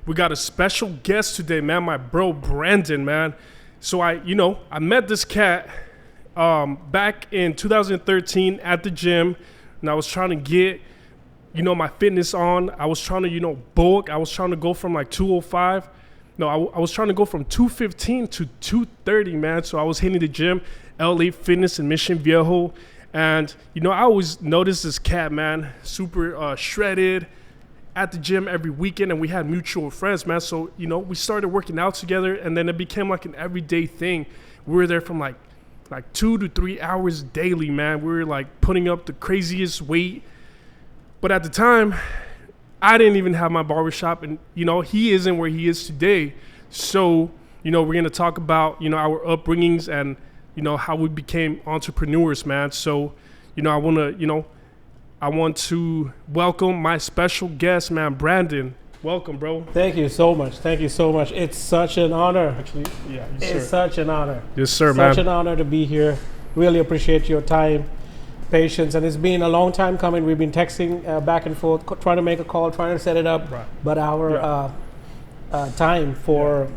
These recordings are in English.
We got a special guest today, man. My bro Brandon, man. So I met this cat back in 2013 at the gym, and I was trying to get, my fitness on. I was trying to, bulk. I was trying to go from like 205. No, I was trying to go from 215 to 230, man. So I was hitting the gym, LA Fitness in Mission Viejo. And, I always noticed this cat, man, super shredded at the gym every weekend. And we had mutual friends, man. So, we started working out together. And then it became like an everyday thing. We were there from like 2 to 3 hours daily, man. We were like putting up the craziest weight. But at the time, I didn't even have my barbershop, and, he isn't where he is today. So, we're going to talk about, our upbringings and, how we became entrepreneurs, man. So, I want to welcome my special guest, man, Brandon. Welcome, bro. Thank you so much. It's such an honor. Actually, yeah, it's such an honor. Yes, sir, man. Such an honor to be here. Really appreciate your time, patience, and it's been a long time coming. We've been texting back and forth, trying to make a call, trying to set it up, right. But our time for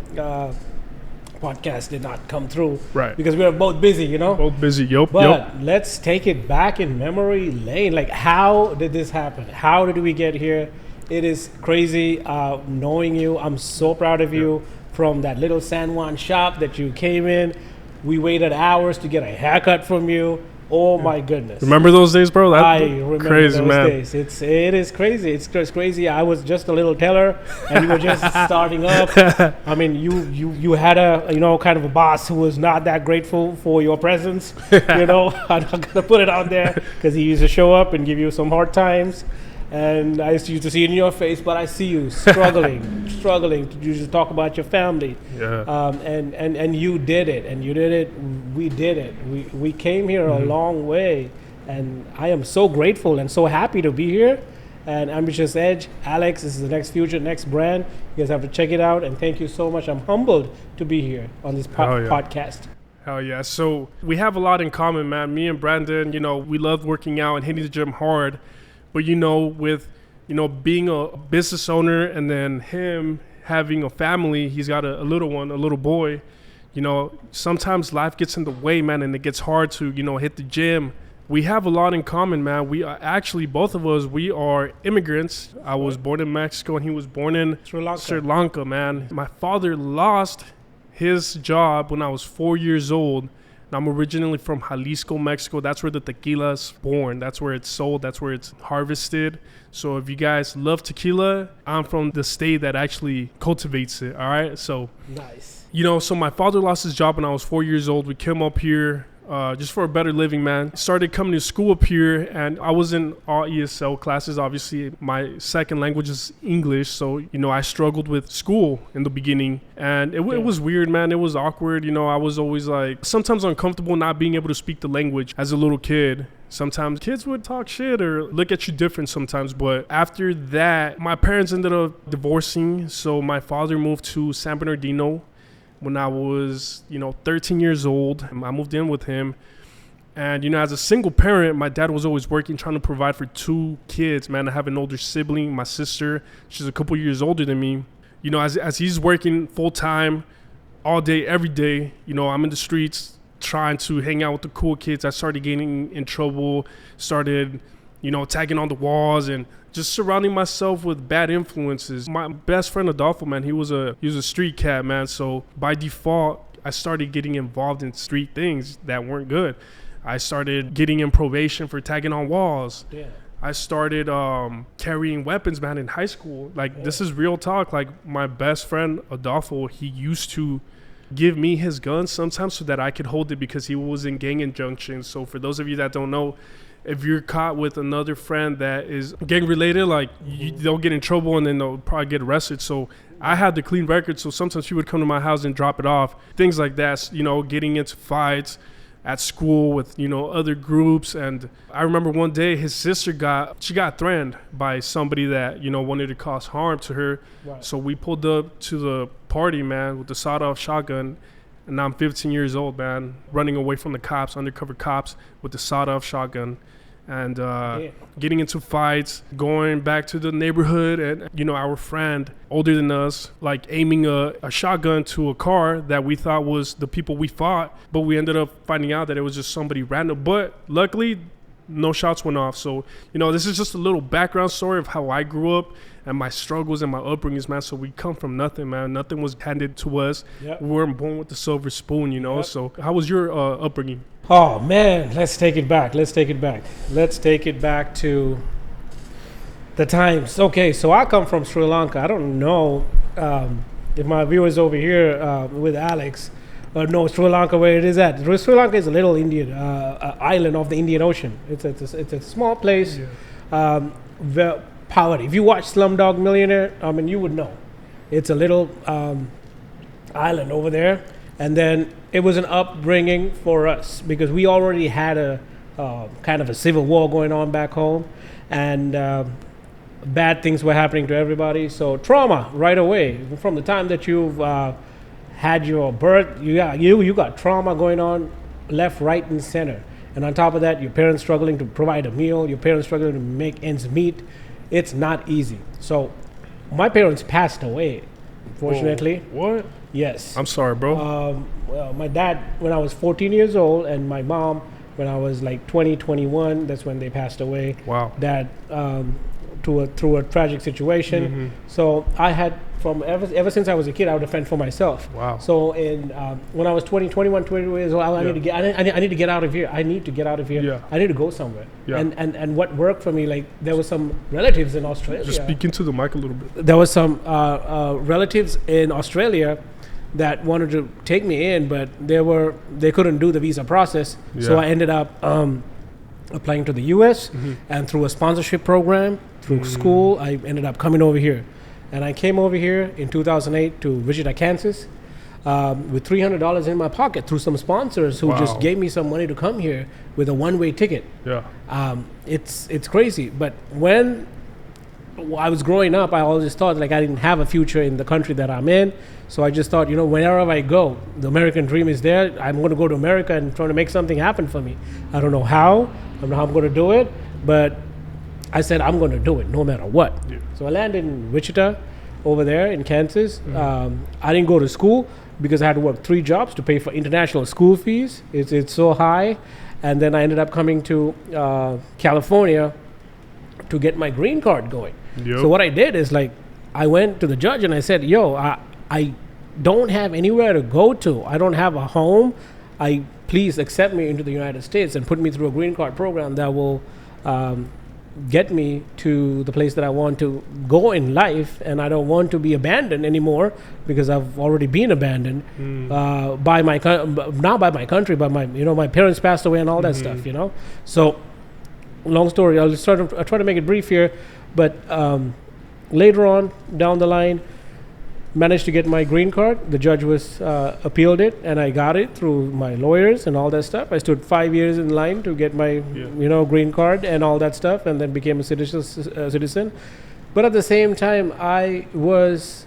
podcast did not come through, right? Because we were both busy, Both busy, But let's take it back in memory lane. Like, how did this happen? How did we get here? It is crazy knowing you. I'm so proud of you. From that little San Juan shop that you came in. We waited hours to get a haircut from you. Oh my goodness! Remember those days, bro? I remember crazy, those man. days. It is crazy. It's just crazy. I was just a little teller, and you were just starting up. I mean, you had a kind of a boss who was not that grateful for your presence. I'm not gonna put it out there because he used to show up and give you some hard times. And I used to see it in your face, but I see you struggling to just talk about your family. Yeah. And you did it, we did it. We came here a long way, and I am so grateful and so happy to be here. And Ambitious Edge, Alex, this is the next future, next brand. You guys have to check it out, and thank you so much. I'm humbled to be here on this podcast. Hell yeah. So we have a lot in common, man. Me and Brandon, we love working out and hitting the gym hard. But, with, being a business owner and then him having a family, he's got a little boy, sometimes life gets in the way, man, and it gets hard to, hit the gym. We have a lot in common, man. We are actually, both of us, we are immigrants. I was born in Mexico and he was born in Sri Lanka, man. My father lost his job when I was 4 years old. I'm originally from Jalisco, Mexico. That's where the tequila's born. That's where it's sold. That's where it's harvested. So if you guys love tequila, I'm from the state that actually cultivates it, all right? So, nice. So my father lost his job when I was 4 years old. We came up here just for a better living, man. Started coming to school up here, and I was in all ESL classes. Obviously, my second language is English, so, I struggled with school in the beginning, and it was weird, man. It was awkward. I was always like sometimes uncomfortable not being able to speak the language as a little kid. Sometimes kids would talk shit or look at you different sometimes. But after that, my parents ended up divorcing, so my father moved to San Bernardino. When I was, 13 years old, I moved in with him. And, as a single parent, my dad was always working, trying to provide for 2 kids, man. I have an older sibling, my sister. She's a couple years older than me. As he's working full time, all day, every day, I'm in the streets trying to hang out with the cool kids. I started getting in trouble, started, tagging on the walls and just surrounding myself with bad influences. My best friend Adolfo, man, he was a street cat, man. So by default, I started getting involved in street things that weren't good. I started getting in probation for tagging on walls. Yeah. I started carrying weapons, man, in high school. This is real talk. Like, my best friend Adolfo, he used to give me his gun sometimes so that I could hold it because he was in gang injunctions. So for those of you that don't know, if you're caught with another friend that is gang related, they'll get in trouble and then they'll probably get arrested. So I had the clean record. So sometimes he would come to my house and drop it off. Things like that, getting into fights at school with, other groups. And I remember one day his sister got threatened by somebody that, wanted to cause harm to her. Right. So we pulled up to the party, man, with the sawed-off shotgun. And now I'm 15 years old, man, running away from the cops, undercover cops with the sawed-off shotgun. and getting into fights, going back to the neighborhood, and our friend older than us, like aiming a shotgun to a car that we thought was the people we fought, but we ended up finding out that it was just somebody random. But luckily, no shots went off. So this is just a little background story of how I grew up and my struggles and my upbringings, man. So we come from nothing, man. Nothing was handed to us. Yep. We weren't born with the silver spoon, Yep. So how was your upbringing? Oh man, let's take it back. Let's take it back to the times. Okay, so I come from Sri Lanka. I don't know if my viewers over here with Alex know Sri Lanka, where it is at. Sri Lanka is a little Indian island off the Indian Ocean. It's a small place. Where poverty. If you watch Slumdog Millionaire, you would know. It's a little island over there. And then it was an upbringing for us because we already had a kind of a civil war going on back home, and bad things were happening to everybody. So trauma right away from the time that you've had your birth. You got trauma going on left, right, and center. And on top of that, your parents struggling to provide a meal, your parents struggling to make ends meet. It's not easy. So my parents passed away, unfortunately. Whoa, what? Yes. I'm sorry, bro. Well, my dad, when I was 14 years old, and my mom, when I was like 20, 21, that's when they passed away. Wow. Dad, through a tragic situation. Mm-hmm. So I had, ever since I was a kid, I would fend for myself. Wow. So when I was 21, 22 years old, I need to get out of here. I need to get out of here. Yeah. I need to go somewhere. Yeah. And what worked for me, like there was some relatives in Australia. Just speak into the mic a little bit. There was some relatives in Australia that wanted to take me in, but they couldn't do the visa process. Yeah. So I ended up applying to the U.S. And through a sponsorship program, through school, I ended up coming over here. And I came over here in 2008 to Wichita, Kansas, with $300 in my pocket through some sponsors who just gave me some money to come here with a one-way ticket. Yeah. It's crazy. But when I was growing up, I always thought like I didn't have a future in the country that I'm in. So I just thought, wherever I go, the American dream is there. I'm going to go to America and try to make something happen for me. I don't know how. I don't know how I'm going to do it. But I said I'm going to do it no matter what. Yeah. So I landed in Wichita over there in Kansas. I didn't go to school because I had to work 3 jobs to pay for international school fees. It's so high. And then I ended up coming to California to get my green card going. Yep. So what I did is like I went to the judge and I said, I don't have anywhere to go to. I don't have a home. Please accept me into the United States and put me through a green card program that will get me to the place that I want to go in life, and I don't want to be abandoned anymore because I've already been abandoned by my not by my country, but my parents passed away and all that stuff. So long story. I'll try to make it brief here, but later on down the line, managed to get my green card. The judge was appealed it, and I got it through my lawyers and all that stuff. I stood 5 years in line to get my green card and all that stuff, and then became a citizen. But at the same time, I was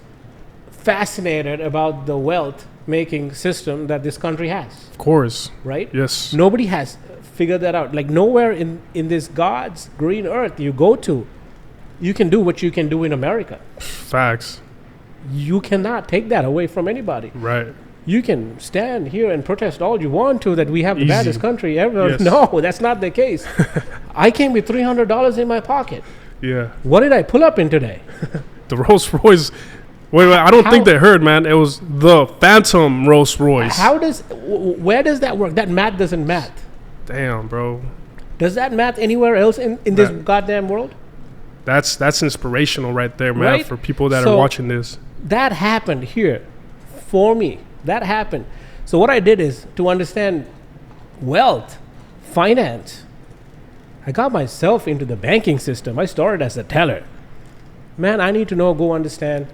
fascinated about the wealth making system that this country has. Of course. Right? Yes. Nobody has figured that out. Like nowhere in this God's green earth you go to, you can do what you can do in America. Facts. You cannot take that away from anybody. Right. You can stand here and protest all you want to that we have the Easy. baddest country ever. Yes. No, that's not the case. I came with $300 in my pocket. Yeah. What did I pull up in today? The Rolls Royce. Wait, I don't think they heard, man. It was the Phantom Rolls Royce. Where does that work? That math doesn't math. Damn, bro. Does that math anywhere else in this goddamn world? That's inspirational right there, man, Right? for people that are watching this. That happened here for me. That happened. So what I did is to understand wealth, finance, I got myself into the banking system. I started as a teller. Man, I need to go understand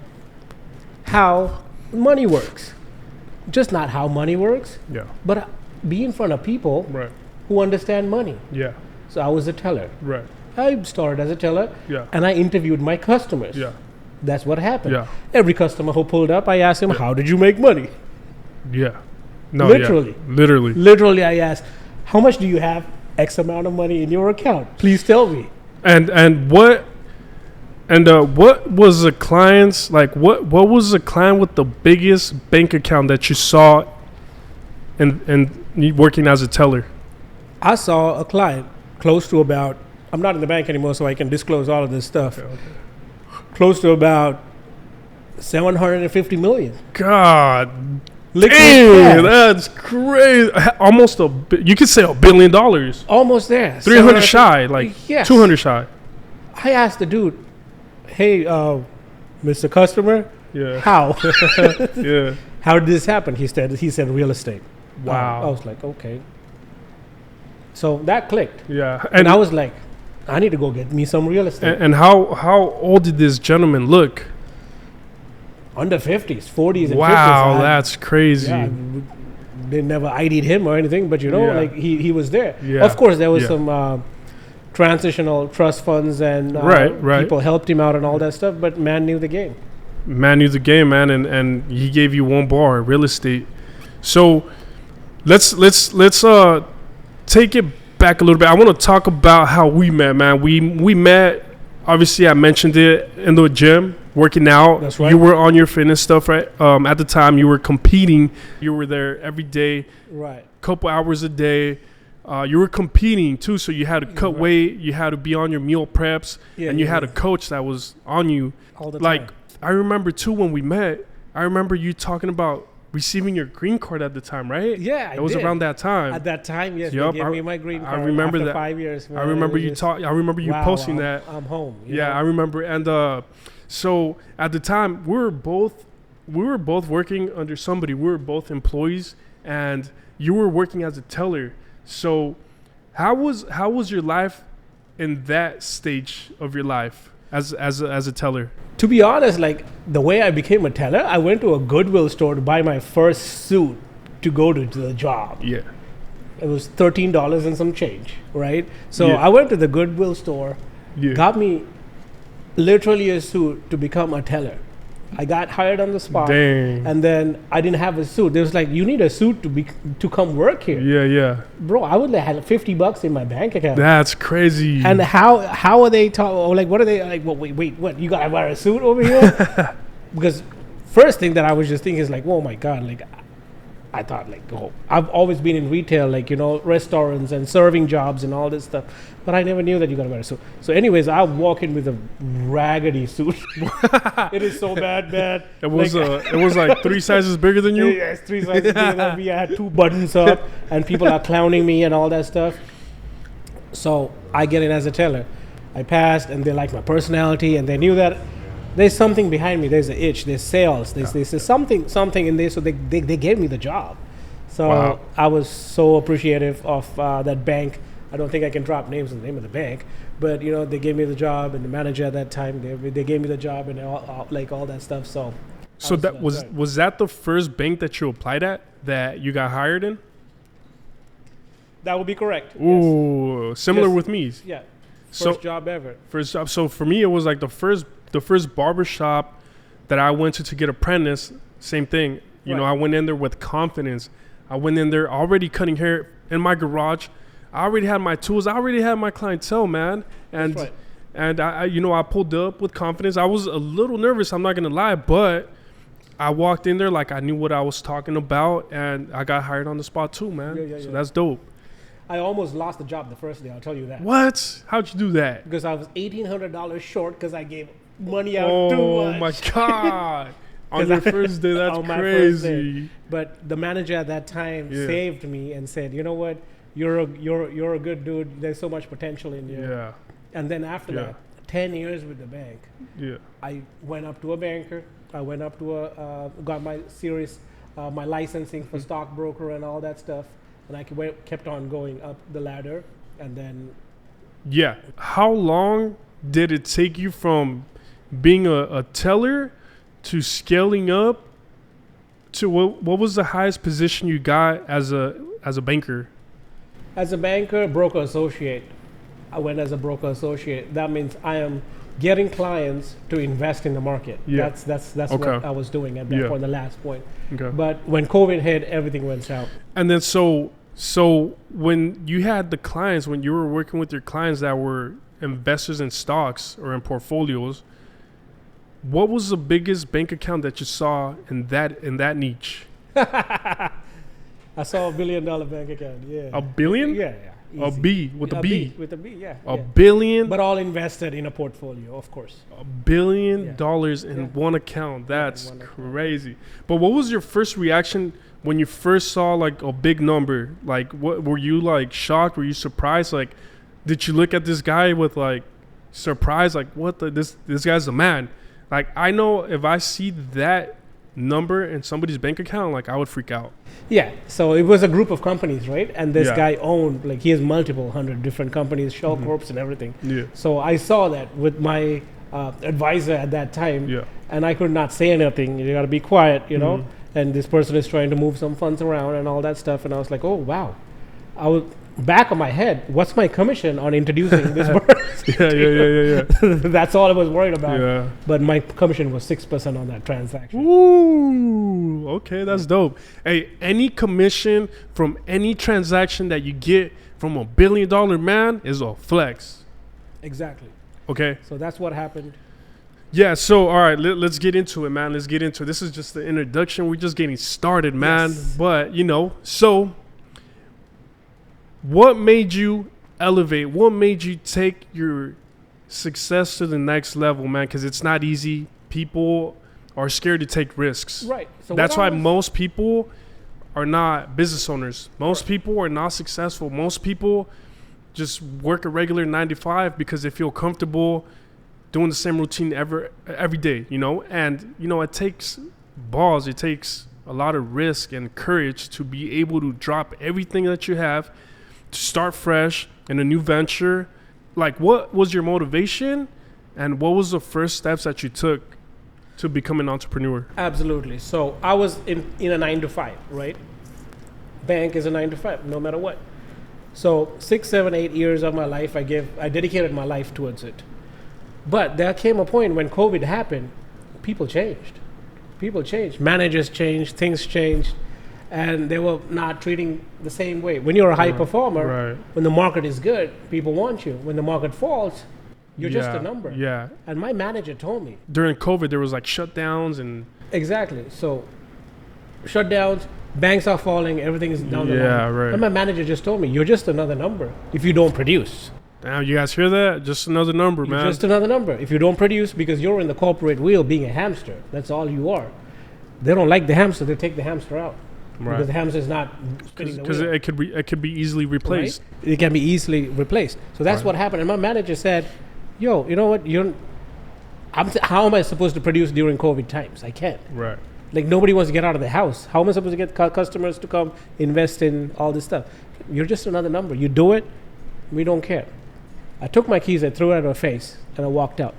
how money works. Just not how money works, Yeah. but be in front of people Right. who understand money. Yeah. So I was a teller. Right. I started as a teller, Yeah. and I interviewed my customers. Yeah. That's what happened. Yeah. Every customer who pulled up, I asked him, how did you make money? Yeah. No. Literally. Yeah. Literally. Literally, I asked, how much do you have X amount of money in your account. Please tell me. And what was the client's like? What was the client with the biggest bank account that you saw, and working as a teller? I saw a client close to about. I'm not in the bank anymore, so I can disclose all of this stuff. Okay. Close to about 750 million. God Liquid damn, cash. that's crazy. Almost you could say $1 billion. Almost there. 300 shy, like Yes. 200 shy. I asked the dude, "Hey, Mr. Customer, Yeah. how Yeah. how did this happen?" He said real estate. Wow. I was like, okay. So that clicked, Yeah. and I was like, I need to go get me some real estate. And how old did this gentleman look? Under 50s, 40s, and 50s. Wow, that's crazy. Yeah, they never ID'd him or anything, but Yeah. like he was there. Yeah. Of course, there was Yeah. some transitional trust funds and Right. people helped him out and all that stuff, but man knew the game. Man knew the game, man, and he gave you one bar, real estate. So let's take it back a little bit. I want to talk about how we met, man. We met. Obviously, I mentioned it in the gym, working out. That's right. You were on your fitness stuff, right? At the time, you were competing. You were there every day, Right. couple hours a day. You were competing too, so you had to cut Right. weight. You had to be on your meal preps, Yeah, and you yeah, had a yeah. coach that was on you. All the Like time. I remember too when we met. I remember you talking about receiving your green card at the time, right? Yeah, it was around that time. At that time, yes, Yup, they gave I- me my green I card. remember after that. 5 years. I man, remember it you was talk. I remember you wow, posting that. I'm home. you Yeah, know? I remember. And so at the time, we were both working under somebody. We were both employees, and you were working as a teller. So how was your life in that stage of your life as a teller? To be honest, like the way I became a teller, I went to a Goodwill store to buy my first suit to go to the job. Yeah. It was $13 and some change, right? So Yeah. I went to the Goodwill store, Yeah. got me literally a suit to become a teller. I got hired on the spot, Dang. and then I didn't have a suit. They was like, "You need a suit to come work here, Yeah. bro." I would have had $50 in my bank account. That's crazy. And how are they talking? Or like, what are they like? Well, wait, what? You gotta wear a suit over here? Because first thing that I was just thinking is like, oh my god, like I thought like, oh, I've always been in retail, like restaurants and serving jobs and all this stuff, but I never knew that you gotta wear a suit. So, anyways, I walk in with a raggedy suit. It is so bad. it was like 3 sizes bigger than you. Yeah, it's 3 sizes bigger than me. I had 2 buttons up, and people are clowning me and all that stuff. So I get in as a teller. I passed, and they liked my personality, and they knew that there's something behind me. There's an itch. There's sales. There's something in there. So they gave me the job. So Wow. I was so appreciative of that bank. I don't think I can drop names in the name of the bank, but they gave me the job, and the manager at that time they gave me the job and all that stuff. So So that right. was that the first bank that you applied at that you got hired in? That would be correct. Yes. Ooh, similar Yes. with me. Yeah. So- First job ever. First job. So for me, it was like the first barber shop that I went to get apprentice. Same thing. You know, Right. I went in there with confidence. I went in there already cutting hair in my garage. I already had my tools. I already had my clientele, man. And That's right. and I pulled up with confidence. I was a little nervous. I'm not gonna lie, but I walked in there like I knew what I was talking about, and I got hired on the spot too, man. Yeah, So yeah. that's dope. I almost lost the job the first day. I'll tell you that. What? How'd you do that? Because I was $1,800 short because I gave money out too Oh much. my god! On 'Cause your I- first day, that's on my first day. crazy. But the manager at that time Yeah. saved me and said, "You know what? You're a good dude. There's so much potential in you." Yeah, And then after Yeah. that, 10 years with the bank, yeah. I went up to a banker. I went up to got my series, my licensing for stockbroker and all that stuff. And I kept on going up the ladder. And then Yeah. How long did it take you from being a teller to scaling up to what was the highest position you got as a banker? as a banker, broker associate, I went as a broker associate. That means I am getting clients to invest in the market. Yeah. That's Okay. what I was doing at that Yeah. point, the last point. Okay. But when COVID hit, everything went south. And then so So when you had the clients, when you were working with your clients that were investors in stocks or in portfolios, what was the biggest bank account that you saw in that niche? I saw $1 billion bank account. Yeah. A billion? Yeah. A Easy. B with a B. With a B, yeah. A yeah. billion. But all invested in a portfolio, of course. $1 billion in Yeah. one account. That's one account. crazy. But what was your first reaction when you first saw like a big number? Like, what were you like shocked? Were you surprised? Like, did you look at this guy with like surprise? Like, what this guy's a man. Like, I know if I see that number in somebody's bank account, like I would freak out. Yeah, so it was a group of companies, right? And this Yeah. guy owned, like, he has multiple 100 different companies, shell corps and everything. Yeah. So I saw that with my advisor at that time, Yeah. and I could not say anything. You got to be quiet, you know. Mhm. And this person is trying to move some funds around and all that stuff. And I was like, oh wow, I was back of my head. What's my commission on introducing this person? Yeah. That's all I was worried about. Yeah. But my commission was 6% on that transaction. Ooh, okay, that's dope. Hey, any commission from any transaction that you get from $1 billion man is a flex. Exactly. Okay. So that's what happened. Yeah. So all right, let's get into it, man. Let's get into it. This is just the introduction. We're just getting started, man. Yes. But so what made you elevate? What made you take your success to the next level, man? Because it's not easy. People are scared to take risks. Right. So That's what I why was- most people are not business owners. Most people are not successful. Most people just work a regular 9 to 5 because they feel comfortable doing the same routine every day, you know? And, you know, it takes balls. It takes a lot of risk and courage to be able to drop everything that you have, to start fresh in a new venture. Like, what was your motivation and what was the first steps that you took to become an entrepreneur? Absolutely. So I was in a 9 to 5, right? Bank is a 9 to 5, no matter what. So 6, 7, 8 years of my life, I dedicated my life towards it. But there came a point when COVID happened, people changed. Managers changed, things changed, and they were not treating the same way. When you're a high performer, Right. when the market is good, people want you. When the market falls, you're just Yeah, a number. Yeah. And my manager told me, During COVID, there was like shutdowns and exactly. So shutdowns, banks are falling, everything is down the line. Yeah, right. And my manager just told me, you're just another number if you don't produce. damn, you guys hear that? Just another number, You're man. just another number. If you don't produce, because you're in the corporate wheel being a hamster, that's all you are. They don't like the hamster, they take the hamster out. Because the hamster is not spinning the Because wheel. it could be easily replaced. Right? It can be easily replaced. So that's Right. what happened. And my manager said, yo, you know what? How am I supposed to produce during COVID times? I can't. Right. Like, nobody wants to get out of the house. How am I supposed to get customers to come invest in all this stuff? You're just another number. You do it, we don't care. I took my keys, I threw it at her face, and I walked out.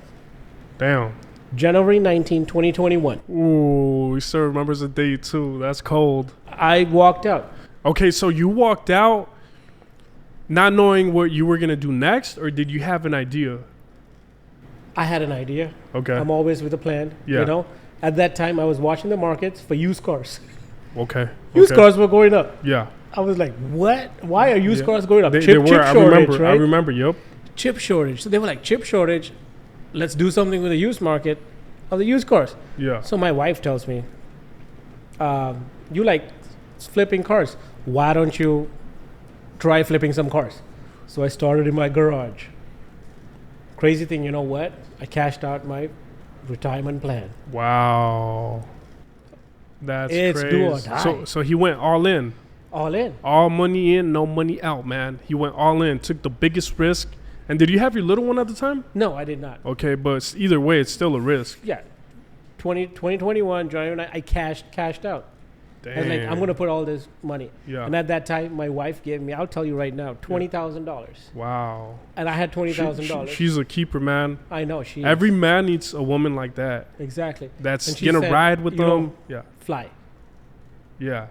Damn. January 19, 2021. Ooh, he still remembers the day too. That's cold. I walked out. Okay, so you walked out not knowing what you were gonna do next, or did you have an idea? I had an idea. Okay. I'm always with a plan. Yeah. You know, at that time, I was watching the markets for used cars. Okay. Used okay. cars were going up. Yeah. I was like, what? Why are used Yeah. cars going up? They Chip were. I shortage, remember. right? I remember. Yep. Chip shortage. So they were like, chip shortage. Let's do something with the used market of the used cars. Yeah. So my wife tells me, you like flipping cars. Why don't you try flipping some cars? So I started in my garage. Crazy thing, you know what? I cashed out my retirement plan. Wow. That's It's crazy. do or die. So he went all in. All in. All money in, no money out, man. He went all in, took the biggest risk. And did you have your little one at the time? No, I did not. Okay, but either way, it's still a risk. Yeah. 2021, January 9, I cashed out. Damn. I was like, I'm going to put all this money. Yeah. And at that time, my wife gave me, I'll tell you right now, $20,000. Wow. And I had $20,000. She's a keeper, man. I know, she Every is. man needs a woman like that. Exactly. That's And she gonna said, ride with you know, them. Yeah. Fly. Yeah.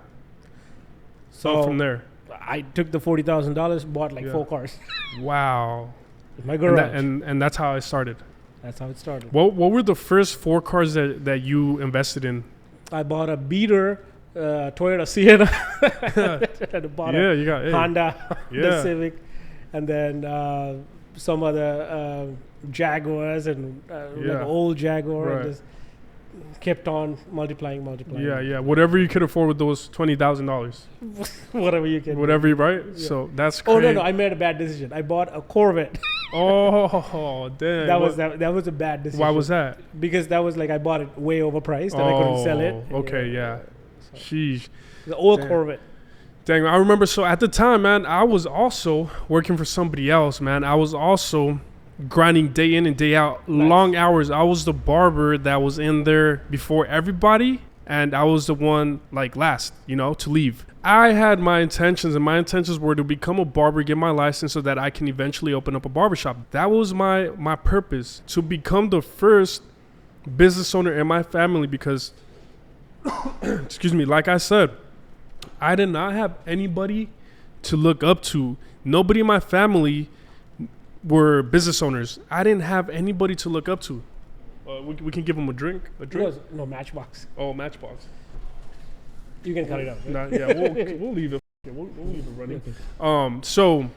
So from there. I took the $40,000, bought like Yeah. 4 cars. Wow. In my And, garage. and that's how I started. That's how it started. What were the first 4 cars that you invested in? I bought a beater Toyota Sienna, and bought Yeah, a you got Honda, Yeah. the Civic, and then some other Jaguars and like Yeah. an old Jaguar, Right. and just kept on multiplying. Yeah. Whatever you could afford with those $20,000, Whatever you can. whatever you right. Yeah. So that's Oh crazy. no, I made a bad decision. I bought a Corvette. Oh damn. that was a bad decision. Why was that? Because that was like I bought it way overpriced and I couldn't sell it. Okay, yeah. So, Sheesh. the old Damn. Corvette. Dang, I remember. So at the time, man, I was also working for somebody else, man. I was also grinding day in and day out, Nice. long hours. I was the barber that was in there before everybody, and I was the one like last, to leave. I had my intentions, and my intentions were to become a barber, get my license so that I can eventually open up a barbershop. That was my purpose, to become the first business owner in my family, because excuse me, like I said, I did not have anybody to look up to. Nobody in my family were business owners. I didn't have anybody to look up to. We can give them a drink. No Matchbox. Oh, Matchbox. You can cut it out. Right? Nah, yeah, we'll leave it. We'll leave it running. So,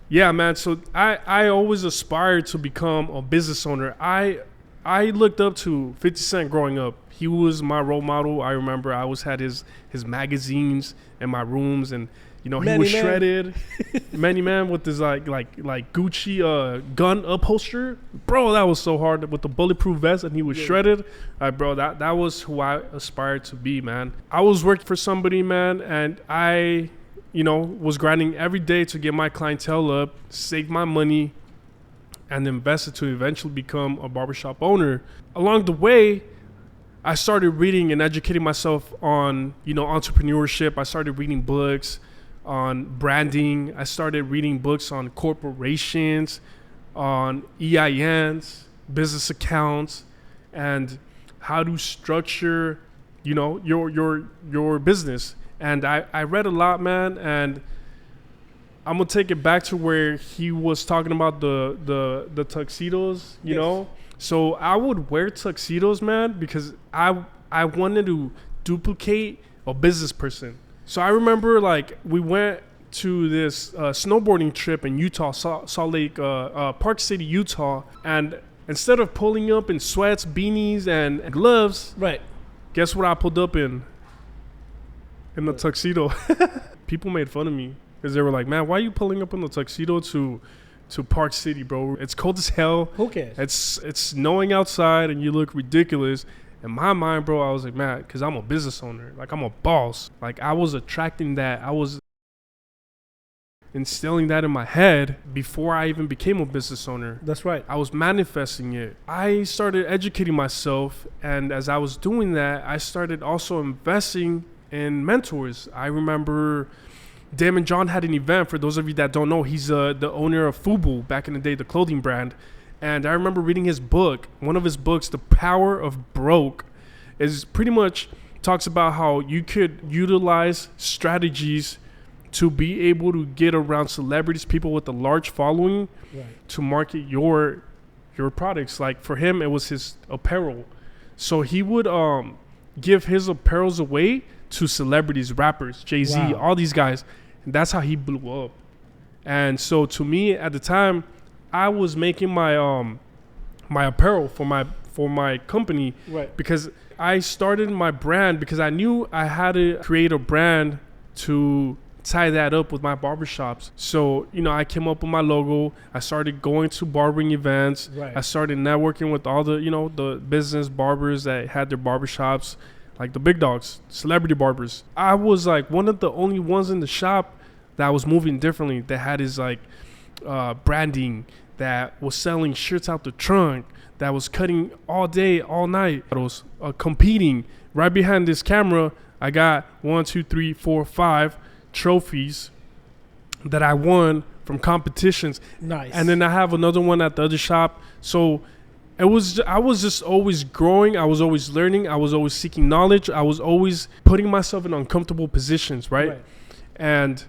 yeah, man. So I always aspired to become a business owner. I looked up to 50 Cent growing up. He was my role model. I remember I always had his magazines in my rooms, and he was shredded. Many Man with his like Gucci gun upholster. Bro, that was so hard with the bulletproof vest, and he was shredded. Bro, that was who I aspired to be, man. I was working for somebody, man, and I, was grinding every day to get my clientele up, save my money, and invest it to eventually become a barbershop owner. Along the way, I started reading and educating myself on, entrepreneurship. I started reading books on branding. I started reading books on corporations, on EINs, business accounts, and how to structure, your business. And I read a lot, man, and I'm gonna take it back to where he was talking about the tuxedos, you know. So I would wear tuxedos, man, because I wanted to duplicate a business person. So I remember, like, we went to this snowboarding trip in Utah, Salt Lake, Park City, Utah, and instead of pulling up in sweats, beanies, and gloves, Right. guess what I pulled up in? In the tuxedo. People made fun of me because they were like, "Man, why are you pulling up in the tuxedo to Park City, bro? It's cold as hell. Who cares? It's snowing outside, and you look ridiculous." In my mind, bro, I was like, "Man, because I'm a business owner. Like, I'm a boss. Like, I was attracting that. I was instilling that in my head before I even became a business owner. That's right. I was manifesting it. I started educating myself, and as I was doing that, I started also investing in mentors. I remember Damon John had an event. For those of you that don't know, he's the owner of Fubu back in the day, the clothing brand. And I remember reading his book. One of his books, The Power of Broke, is pretty much talks about how you could utilize strategies to be able to get around celebrities, people with a large following, Right. to market your products. Like for him, it was his apparel. So he would give his apparels away to celebrities, rappers, Jay-Z, Wow. all these guys. And that's how he blew up. And so to me at the time, I was making my my apparel for my company, Right. because I started my brand because I knew I had to create a brand to tie that up with my barbershops. So, I came up with my logo. I started going to barbering events. Right. I started networking with all the, the business barbers that had their barbershops, like the big dogs, celebrity barbers. I was like one of the only ones in the shop that was moving differently, that had his like branding, that was selling shirts out the trunk, that was cutting all day, all night. I was competing. Right behind this camera, I got 1, 2, 3, 4, 5 trophies that I won from competitions. Nice. And then I have another one at the other shop. So I was just always growing. I was always learning. I was always seeking knowledge. I was always putting myself in uncomfortable positions, right? And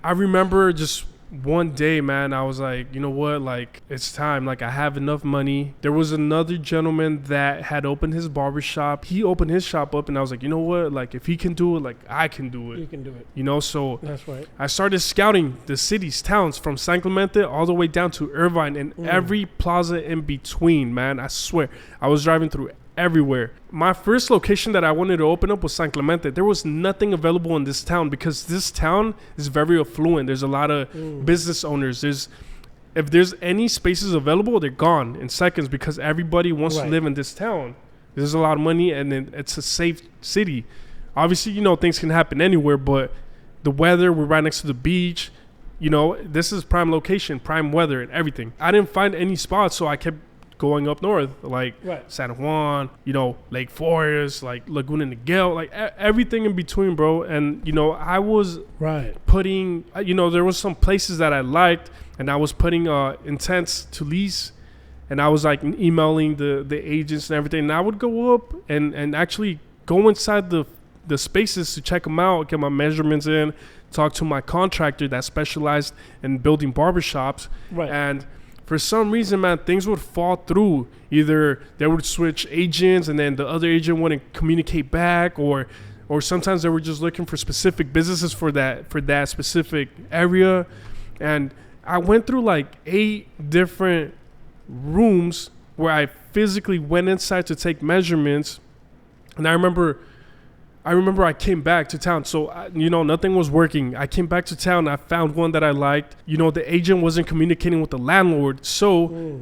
I remember just one day, man, I was like, you know what, like, it's time. Like, I have enough money. There was another gentleman that had opened his barbershop. He opened his shop up, and I was like, you know what, like, if he can do it, like, I can do it. You can do it. You know, so That's right. I started scouting the cities, towns from San Clemente all the way down to Irvine and every plaza in between, man. I swear. I was driving through everywhere. My first location that I wanted to open up was San Clemente. There was nothing available in this town because this town is very affluent. There's a lot of business owners. If there's any spaces available, they're gone in seconds because everybody wants to live in this town. There's a lot of money and it's a safe city. Obviously, you know, things can happen anywhere, but the weather, we're right next to the beach. You know, this is prime location, prime weather and everything. I didn't find any spots, so I kept going up north, like San Juan, you know, Lake Forest, like Laguna Niguel, like everything in between, bro. And, you know, I was putting, you know, there was some places that I liked, and I was putting intents to lease, and I was like emailing the agents and everything. And I would go up and actually go inside the spaces to check them out, get my measurements in, talk to my contractor that specialized in building barbershops. And for some reason, man, things would fall through. Either they would switch agents and then the other agent wouldn't communicate back, or sometimes they were just looking for specific businesses for that specific area. And I went through like 8 different rooms where I physically went inside to take measurements. And I remember I came back to town. So, you know, nothing was working. I came back to town. I found one that I liked. You know, the agent wasn't communicating with the landlord. So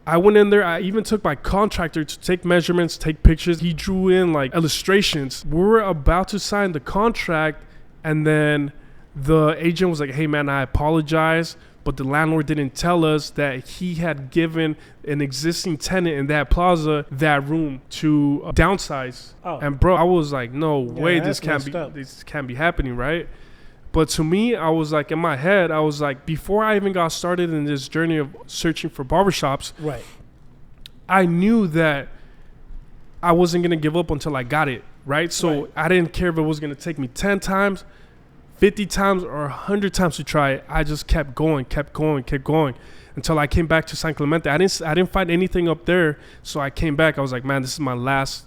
I went in there. I even took my contractor to take measurements, take pictures. He drew in like illustrations. We were about to sign the contract. And then the agent was like, hey, man, I apologize. But the landlord didn't tell us that he had given an existing tenant in that plaza that room to downsize. And bro, I was like, no way, this can't be happening, right? But to me, I was like, in my head, I was like, before I even got started in this journey of searching for barbershops, I knew that I wasn't gonna give up until I got it, right? So I didn't care if it was gonna take me 10 times, 50 times or 100 times to try it. I just kept going until I came back to San Clemente. I didn't find anything up there, so I came back. I was like, man, this is my last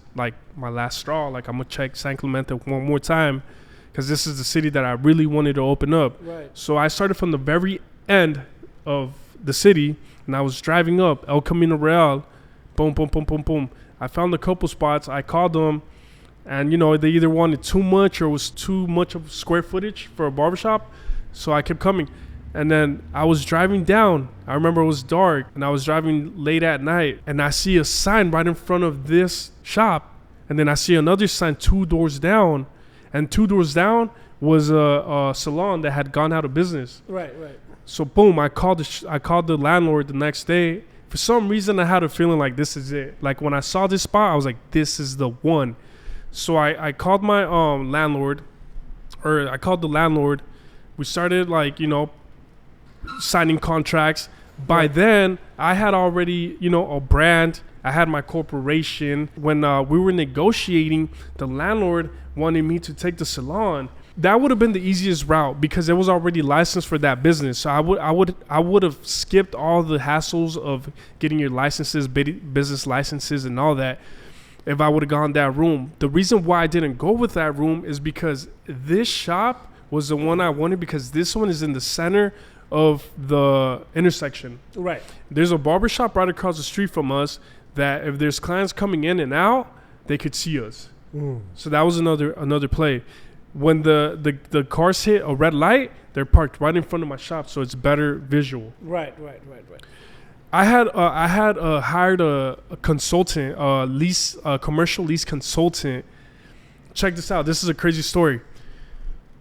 straw. Like, I'm gonna check San Clemente one more time because this is the city that I really wanted to open up. So I started from the very end of the city, and I was driving up El Camino Real. Boom, boom, boom, boom, boom. I found a couple spots. I called them. And, you know, they either wanted too much or was too much of square footage for a barbershop. So I kept coming. And then I was driving down. I remember it was dark. And I was driving late at night. And I see a sign right in front of this shop. And then I see another sign 2 doors down. And 2 doors down was a salon that had gone out of business. So, boom, I called the landlord the next day. For some reason, I had a feeling like this is it. Like, when I saw this spot, I was like, this is the one. So I called my landlord, or I called the landlord. We started, like, you know, signing contracts. By then, I had already, you know, a brand. I had my corporation. When we were negotiating, the landlord wanted me to take the salon. That would have been the easiest route because it was already licensed for that business. So I would have skipped all the hassles of getting your licenses, business licenses, and all that. If I would have gone that room. The reason why I didn't go with that room is because this shop was the one I wanted, because this one is in the center of the intersection. There's a barbershop right across the street from us that if there's clients coming in and out, they could see us. So that was another play. When the cars hit a red light, they're parked right in front of my shop, so it's better visual. I had hired a consultant, a commercial lease consultant. Check this out. This is a crazy story.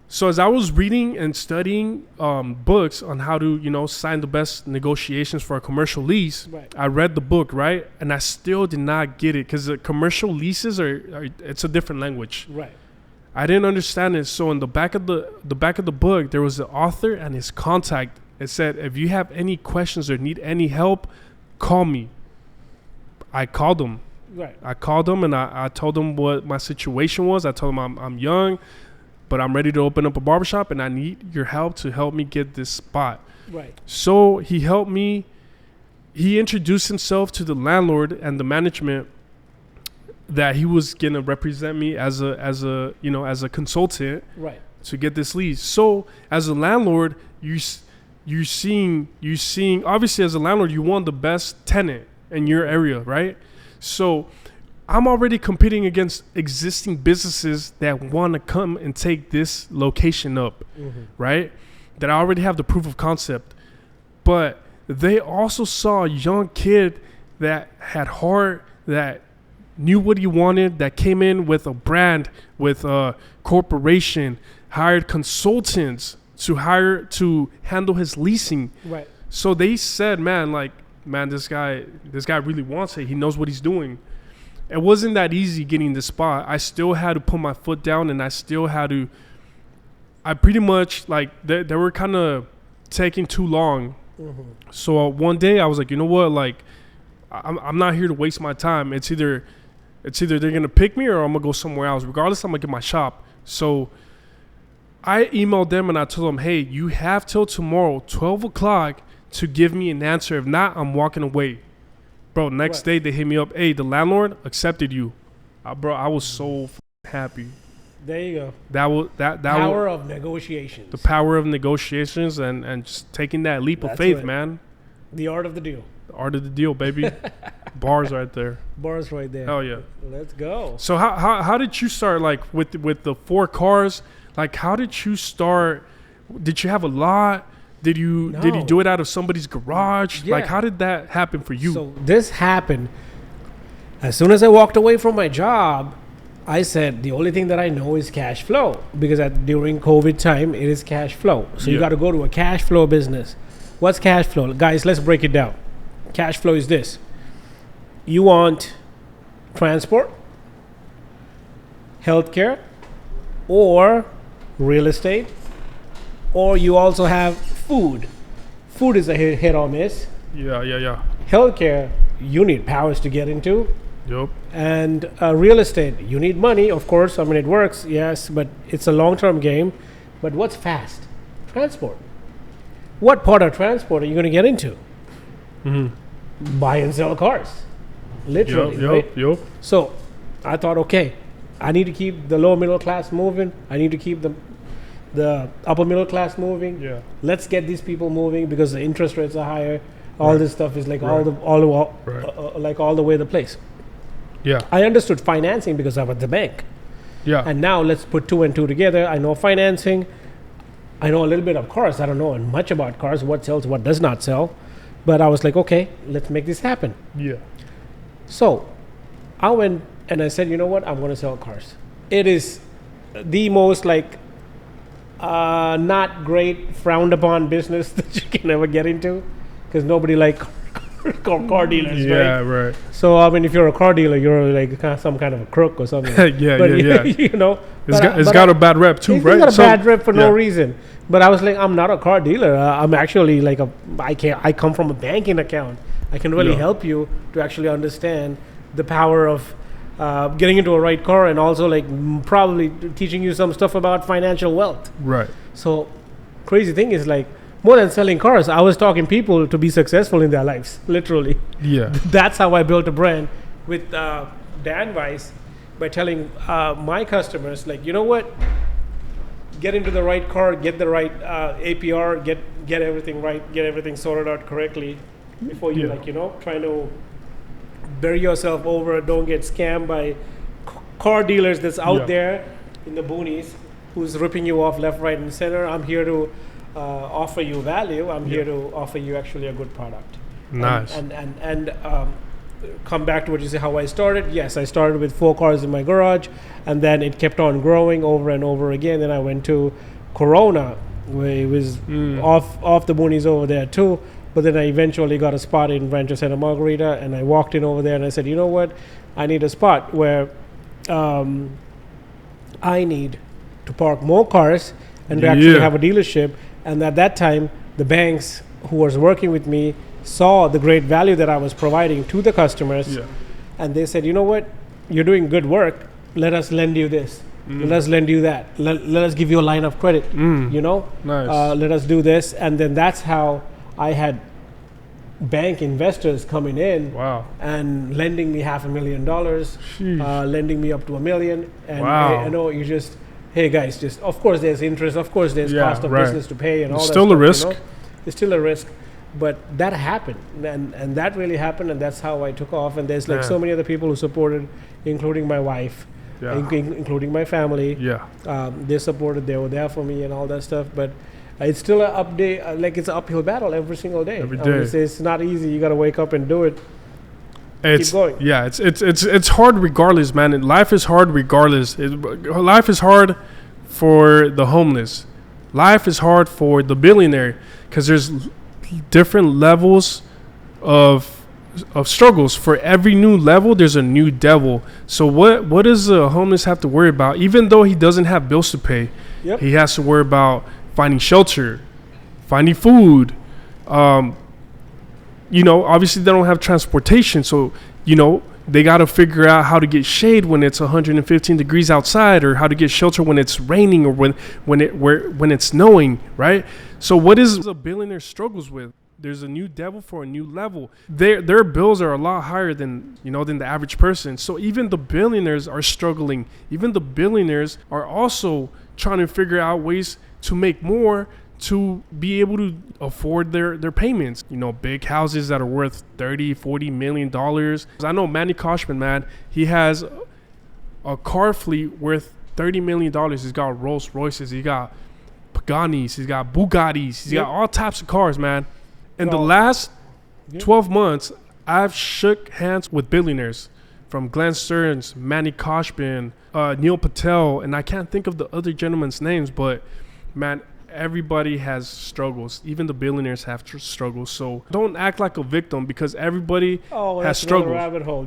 So as I was reading and studying books on how to, you know, sign the best negotiations for a commercial lease, I read the book, right? And I still did not get it because the commercial leases it's a different language. I didn't understand it. So in the back of the book, there was the author and his contact. It said, if you have any questions or need any help, call me. I called them. I called them and I told them what my situation was. I told them I'm young, but I'm ready to open up a barbershop, and I need your help to help me get this spot. Right. So he helped me. He introduced himself to the landlord and the management that he was gonna represent me as a consultant, Right. to get this lease. So as a landlord, you're seeing obviously, as a landlord, you want the best tenant in your area, right? So I'm already competing against existing businesses that want to come and take this location up, right? That I already have the proof of concept. But they also saw a young kid that had heart, that knew what he wanted, that came in with a brand, with a corporation, hired consultants to handle his leasing. Right. So they said, man, this guy really wants it. He knows what he's doing. It wasn't that easy getting the spot. I still had to put my foot down, and I pretty much, like, they were kind of taking too long. So one day I was like, you know what, like, I'm not here to waste my time. It's either they're gonna pick me or I'm gonna go somewhere else. Regardless, I'm gonna get my shop. So I emailed them and I told them, hey, you have till tomorrow 12 o'clock to give me an answer. If not, I'm walking away. Bro, next day they hit me up. Hey, the landlord accepted you. Bro, I was so happy. There you go. That Power of negotiations. The power of negotiations and just taking that leap of faith, man. The art of the deal. The art of the deal, baby. Bars right there. Bars right there. Oh yeah. Let's go. So how did you start, like, with the 4 cars? Like, how did you start? Did you have a lot? Did you do it out of somebody's garage? Yeah. Like, how did that happen for you? So this happened as soon as I walked away from my job. I said the only thing that I know is cash flow, because during COVID time it is cash flow. So you got to go to a cash flow business. What's cash flow, guys? Let's break it down. Cash flow is this: you want transport, healthcare, or real estate, or you also have food. Food is a hit or miss. Yeah. Healthcare, you need powers to get into. Yep. And real estate, you need money, of course. I mean, it works, yes, but it's a long-term game. But what's fast? Transport. What part of transport are you going to get into? Buy and sell cars, literally. Right? So I thought, okay, I need to keep the lower middle class moving. I need to keep the upper middle class moving. Yeah. Let's get these people moving, because the interest rates are higher. All this stuff is like all the way the place. Yeah. I understood financing because I was at the bank. Yeah. And now let's put 2 and 2 together. I know financing. I know a little bit of cars. I don't know much about cars, what sells, what does not sell. But I was like, okay, let's make this happen. Yeah. So I went and I said, you know what? I'm going to sell cars. It is the most not great, frowned upon business that you can ever get into, because nobody car dealers, right? Yeah, right. So I mean, if you're a car dealer, you're like some kind of a crook or something. yeah. You know, it's got a bad rep too, right? It's got a bad rep for no reason. But I was like, I'm not a car dealer. I'm actually I come from a banking account. I can really help you to actually understand the power of getting into a right car, and also probably teaching you some stuff about financial wealth. Right. So crazy thing is, more than selling cars, I was talking people to be successful in their lives, literally. Yeah. That's how I built a brand with Dan Weiss, by telling my customers, you know what? Get into the right car, get the right APR, get everything right, get everything sorted out correctly before you trying to bury yourself over. Don't get scammed by car dealers that's out there in the boonies who's ripping you off left, right, and center. I'm here to offer you value. I'm here to offer you actually a good product. Nice. And come back to what you say, how I started. Yes, I started with 4 cars in my garage, and then it kept on growing over and over again. Then I went to Corona, where it was off the boonies over there too. But then I eventually got a spot in Rancho Santa Margarita, and I walked in over there and I said, you know what? I need a spot where I need to park more cars and to actually have a dealership. And at that time, the banks who was working with me saw the great value that I was providing to the customers. And they said, you know what? You're doing good work. Let us lend you this. Let us lend you that. Let us give you a line of credit. You know, Nice. let us do this, and then that's how I had bank investors coming in Wow. and lending me $500,000, Sheesh. lending me up to $1 million, and Wow. hey, I know you just, hey guys, just of course there's interest, of course there's Yeah, cost of right. business to pay, and It's all still that a stuff, risk. It's still a risk, but that happened, and that really happened, and that's how I took off. And there's like Man. so many other people who supported, including my wife, Yeah. including my family. Yeah. They supported, they were there for me and all that stuff, but it's still an update, like it's an uphill battle every single day. Every I would day. say it's not easy. You got to wake up and do it. It's going. yeah. It's hard regardless, man. And life is hard regardless. Life is hard for the homeless. Life is hard for the billionaire because there's different levels of struggles. For every new level, there's a new devil. So what does a homeless have to worry about? Even though he doesn't have bills to pay, Yep. he has to worry about finding shelter, finding food. Obviously they don't have transportation, so they got to figure out how to get shade when it's 115 degrees outside, or how to get shelter when it's raining, or when it's snowing, right? So what is a billionaire struggles with? There's a new devil for a new level. Their bills are a lot higher than the average person. So even the billionaires are struggling. Even the billionaires are also trying to figure out ways to make more to be able to afford their payments. Big houses that are worth $30-40 million. I know Manny Koshman, man, he has a car fleet worth $30 million. He's got Rolls Royces, he got Paganis, he's got Bugattis, he's got all types of cars, man. In the last 12 months, I've shook hands with billionaires, from Glenn Stearns, Manny Koshman, Neil Patel, and I can't think of the other gentlemen's names, but man, everybody has struggles. Even the billionaires have struggles. So don't act like a victim, because everybody has struggles.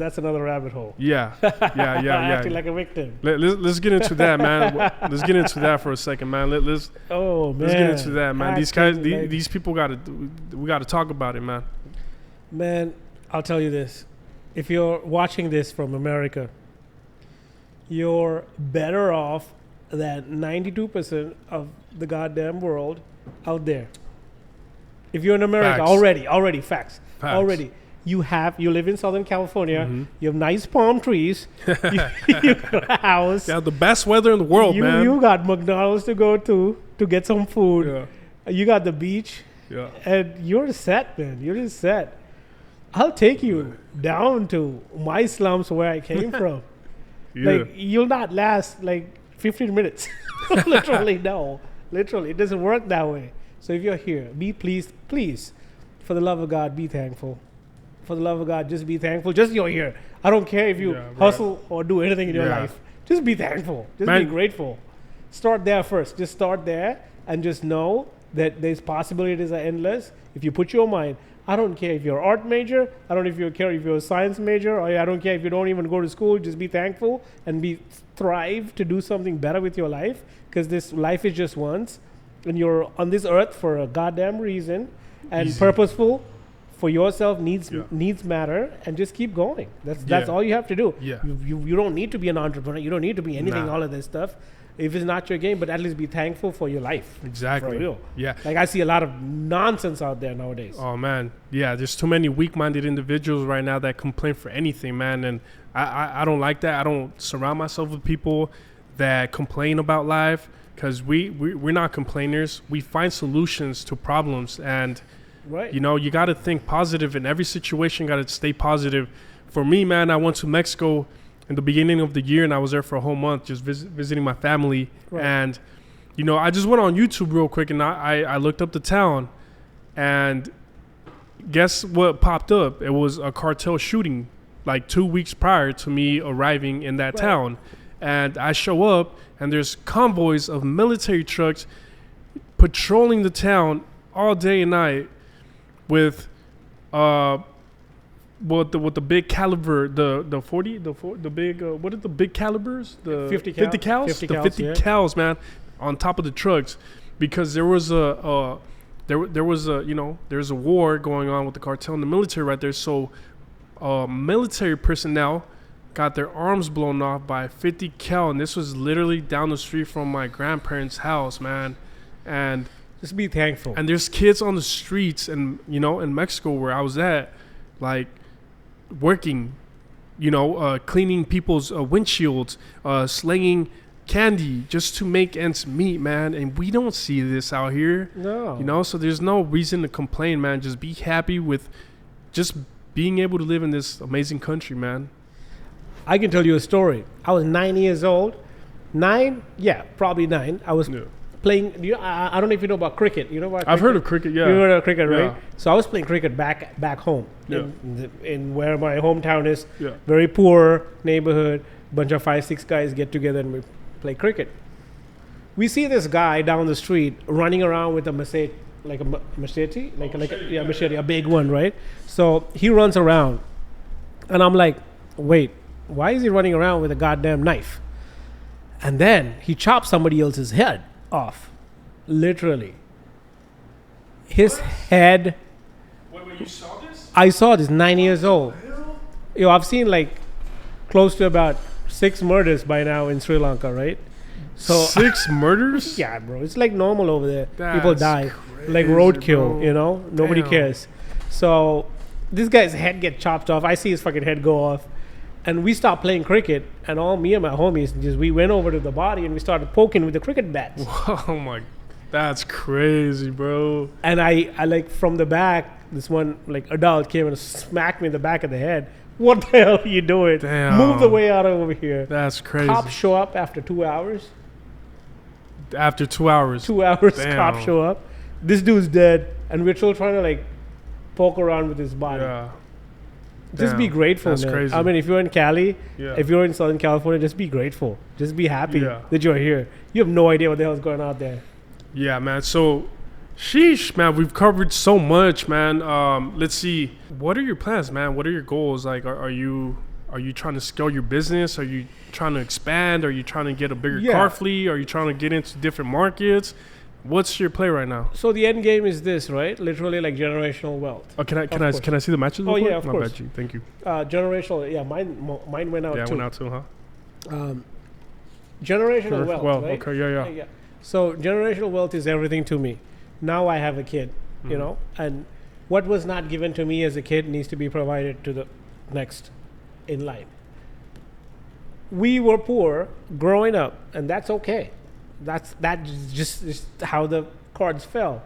That's another rabbit hole. Yeah. Acting like a victim. Let's get into that, man. Let's get into that for a second, man. Let's get into that, man. These guys, these people we gotta talk about it, man. Man, I'll tell you this. If you're watching this from America, you're better off than 92% of the goddamn world out there. If you're in America, Facts. already facts. Already, you live in Southern California. You have nice palm trees. you got a house. You have the best weather in the world, man. You got McDonald's to go to get some food. Yeah. You got the beach. Yeah. And you're set, man. You're just set. I'll take you down to my slums where I came from. Yeah. Like, you'll not last like 15 minutes. Literally, no. Literally, it doesn't work that way. So if you're here, be pleased, please, for the love of God, be thankful. For the love of God, just be thankful. Just you're here. I don't care if you hustle or do anything in your life. Just be thankful. Just be grateful. Start there first. Just start there and just know that there's possibilities are endless. If you put your mind, I don't care if you're an art major. I don't care if you're a science major. Or I don't care if you don't even go to school. Just be thankful and thrive to do something better with your life. Because this life is just once. And you're on this earth for a goddamn reason. And purposeful for yourself needs matter. And just keep going. That's all you have to do. Yeah. You don't need to be an entrepreneur. You don't need to be anything, all of this stuff. If it's not your game, but at least be thankful for your life. Exactly. For real. Yeah. Like, I see a lot of nonsense out there nowadays. Oh, man. Yeah, there's too many weak-minded individuals right now that complain for anything, man. And I don't like that. I don't surround myself with people that complain about life, because we're not complainers. We find solutions to problems. And, you got to think positive in every situation. Got to stay positive. For me, man, I went to Mexico in the beginning of the year, and I was there for a whole month just visiting my family. And I just went on YouTube real quick, and I looked up the town, and guess what popped up? It was a cartel shooting like 2 weeks prior to me arriving in that town. And I show up, and there's convoys of military trucks patrolling the town all day and night with with the big caliber, the 40, the big, what are the big calibers? The 50 cals? 50 the cals, 50 cals, man, on top of the trucks, because there was there's a war going on with the cartel and the military right there. So military personnel got their arms blown off by 50 cal, and this was literally down the street from my grandparents' house, man. And Just be thankful. and there's kids on the streets, and in Mexico where I was at, like working, cleaning people's windshields, slinging candy just to make ends meet, man. And we don't see this out here. No. So there's no reason to complain, man. Just be happy with just being able to live in this amazing country, man. I can tell you a story. I was 9 years old. 9? Yeah, probably 9. I was playing. I don't know if you know about cricket. You know about cricket? I've heard of cricket, yeah. You heard of cricket, right? Yeah. So I was playing cricket back home in where my hometown is. Yeah. Very poor neighborhood. Bunch of 5-6 guys get together and we play cricket. We see this guy down the street running around with a machete, like a machete, machete, a big one, right? So he runs around, and I'm like, wait, why is he running around with a goddamn knife? And then he chops somebody else's head off, literally. His head. Wait, you saw this? I saw this, 9 years old. Yo, I've seen like close to about 6 murders by now in Sri Lanka, right? So 6 murders? Yeah, bro. It's like normal over there. That's People die. crazy, Like roadkill, bro. Nobody Damn. cares. So this guy's head get chopped off. I see his fucking head go off. And we stopped playing cricket. And me and my homies, we went over to the body and we started poking with the cricket bats. Oh my, that's crazy, bro. And I like from the back, this one like adult came and smacked me in the back of the head. What the hell are you doing? Damn. Move the way out of over here. That's crazy. Cops show up after 2 hours. After 2 hours. 2 hours, Damn. cops show up. This dude's dead, and we're still trying to like poke around with his body. Yeah. Just be Damn. grateful, That's man. crazy. I mean, if you're in Cali, Yeah. if you're in Southern California, just be grateful. Just be happy Yeah. that you're here. You have no idea what the hell's going on out there. Yeah, man. So, sheesh, man. We've covered so much, man. Let's see. What are your plans, man? What are your goals? Like, are you trying to scale your business? Are you trying to expand? Are you trying to get a bigger car fleet? Are you trying to get into different markets? What's your play right now? So the end game is this, right? Literally like generational wealth. Oh, can I see the matches? Oh, real quick? yeah, of My course. bad, G. Thank you. Generational, yeah. Mine went out Yeah, I too. went out too, huh? Generational Sure. wealth, Well, right? okay, yeah. So generational wealth is everything to me. Now I have a kid, and what was not given to me as a kid needs to be provided to the next in line. We were poor growing up, and that's okay. That's just how the cards fell.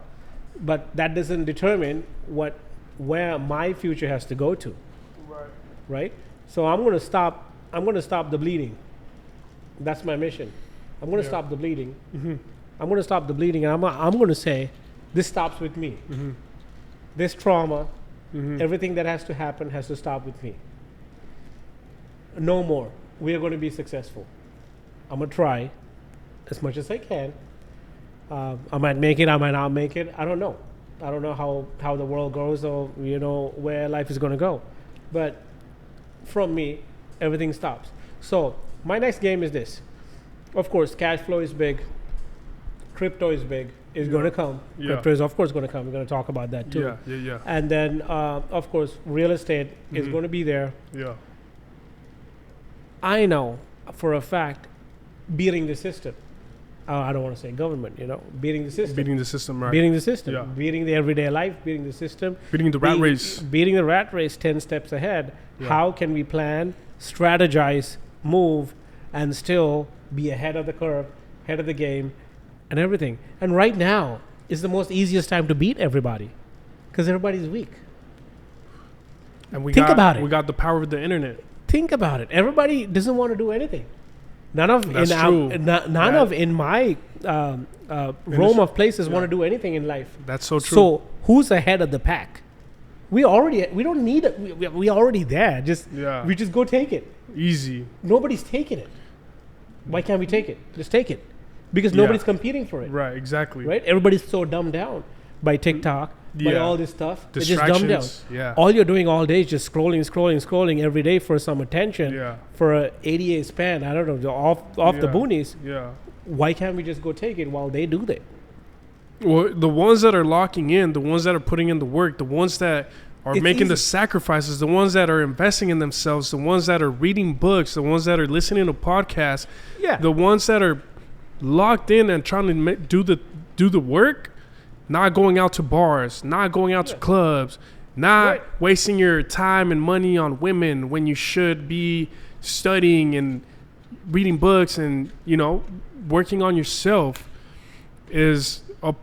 But that doesn't determine where my future has to go to. Right? So I'm gonna stop the bleeding. That's my mission. I'm gonna stop the bleeding. Mm-hmm. I'm gonna stop the bleeding, and I'm gonna say this stops with me. Mm-hmm. This trauma, Mm-hmm. everything that has to happen has to stop with me. No more. We are going to be successful. I'm going to try as much as I can. I might make it, I might not make it. I don't know. I don't know how the world goes or, where life is going to go. But from me, everything stops. So my next game is this. Of course, cash flow is big. Crypto is big. It's going to come. Yeah. Crypto is, of course, going to come. We're going to talk about that too. Yeah. And then, of course, real estate is going to be there. Yeah. I know for a fact beating the system. I don't want to say government, beating the system. Beating the system, right? Beating the system. Yeah. Beating the everyday life, beating the system. Beating the rat race. Beating the rat race 10 steps ahead. Yeah. How can we plan, strategize, move, and still be ahead of the curve, ahead of the game, and everything? And right now is the most easiest time to beat everybody because everybody's weak. And we Think about it. We got the power of the internet. Think about it. Everybody doesn't want to do anything. None of in my realm of places want to do anything in life. That's so true. So who's ahead of the pack? We don't need it. We already there. We just go take it. Easy. Nobody's taking it. Why can't we take it? Just take it, because nobody's competing for it. Right. Exactly. Right. Everybody's so dumbed down by TikTok, by all this stuff. They're just dumbed down. Yeah. All you're doing all day is just scrolling every day for some attention. Yeah. For a 88 span, I don't know, off the boonies. Yeah. Why can't we just go take it while they do that? Well, the ones that are locking in, the ones that are putting in the work, the ones that are It's making the easy. sacrifices, the ones that are investing in themselves, the ones that are reading books, the ones that are listening to podcasts, Yeah. the ones that are locked in and trying to do the work, not going out to bars, not going out to clubs, not Right. wasting your time and money on women when you should be studying and reading books and, you know, working on yourself is a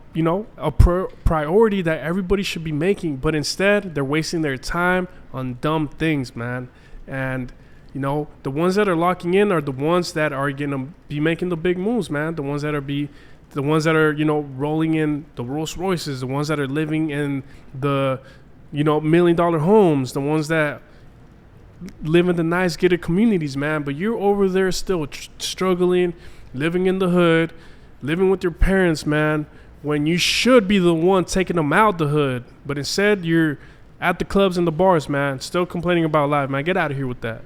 priority that everybody should be making. But instead, they're wasting their time on dumb things, man. And you know, the ones that are locking in are the ones that are gonna be making the big moves, man. The ones that are you know, rolling in the Rolls Royces, the ones that are living in the, you know, $1 million homes, the ones that live in the nice gated communities, man. But you're over there still struggling, living in the hood, living with your parents, man, when you should be the one taking them out the hood. But instead, you're at the clubs and the bars, man, still complaining about life, man. Get out of here with that.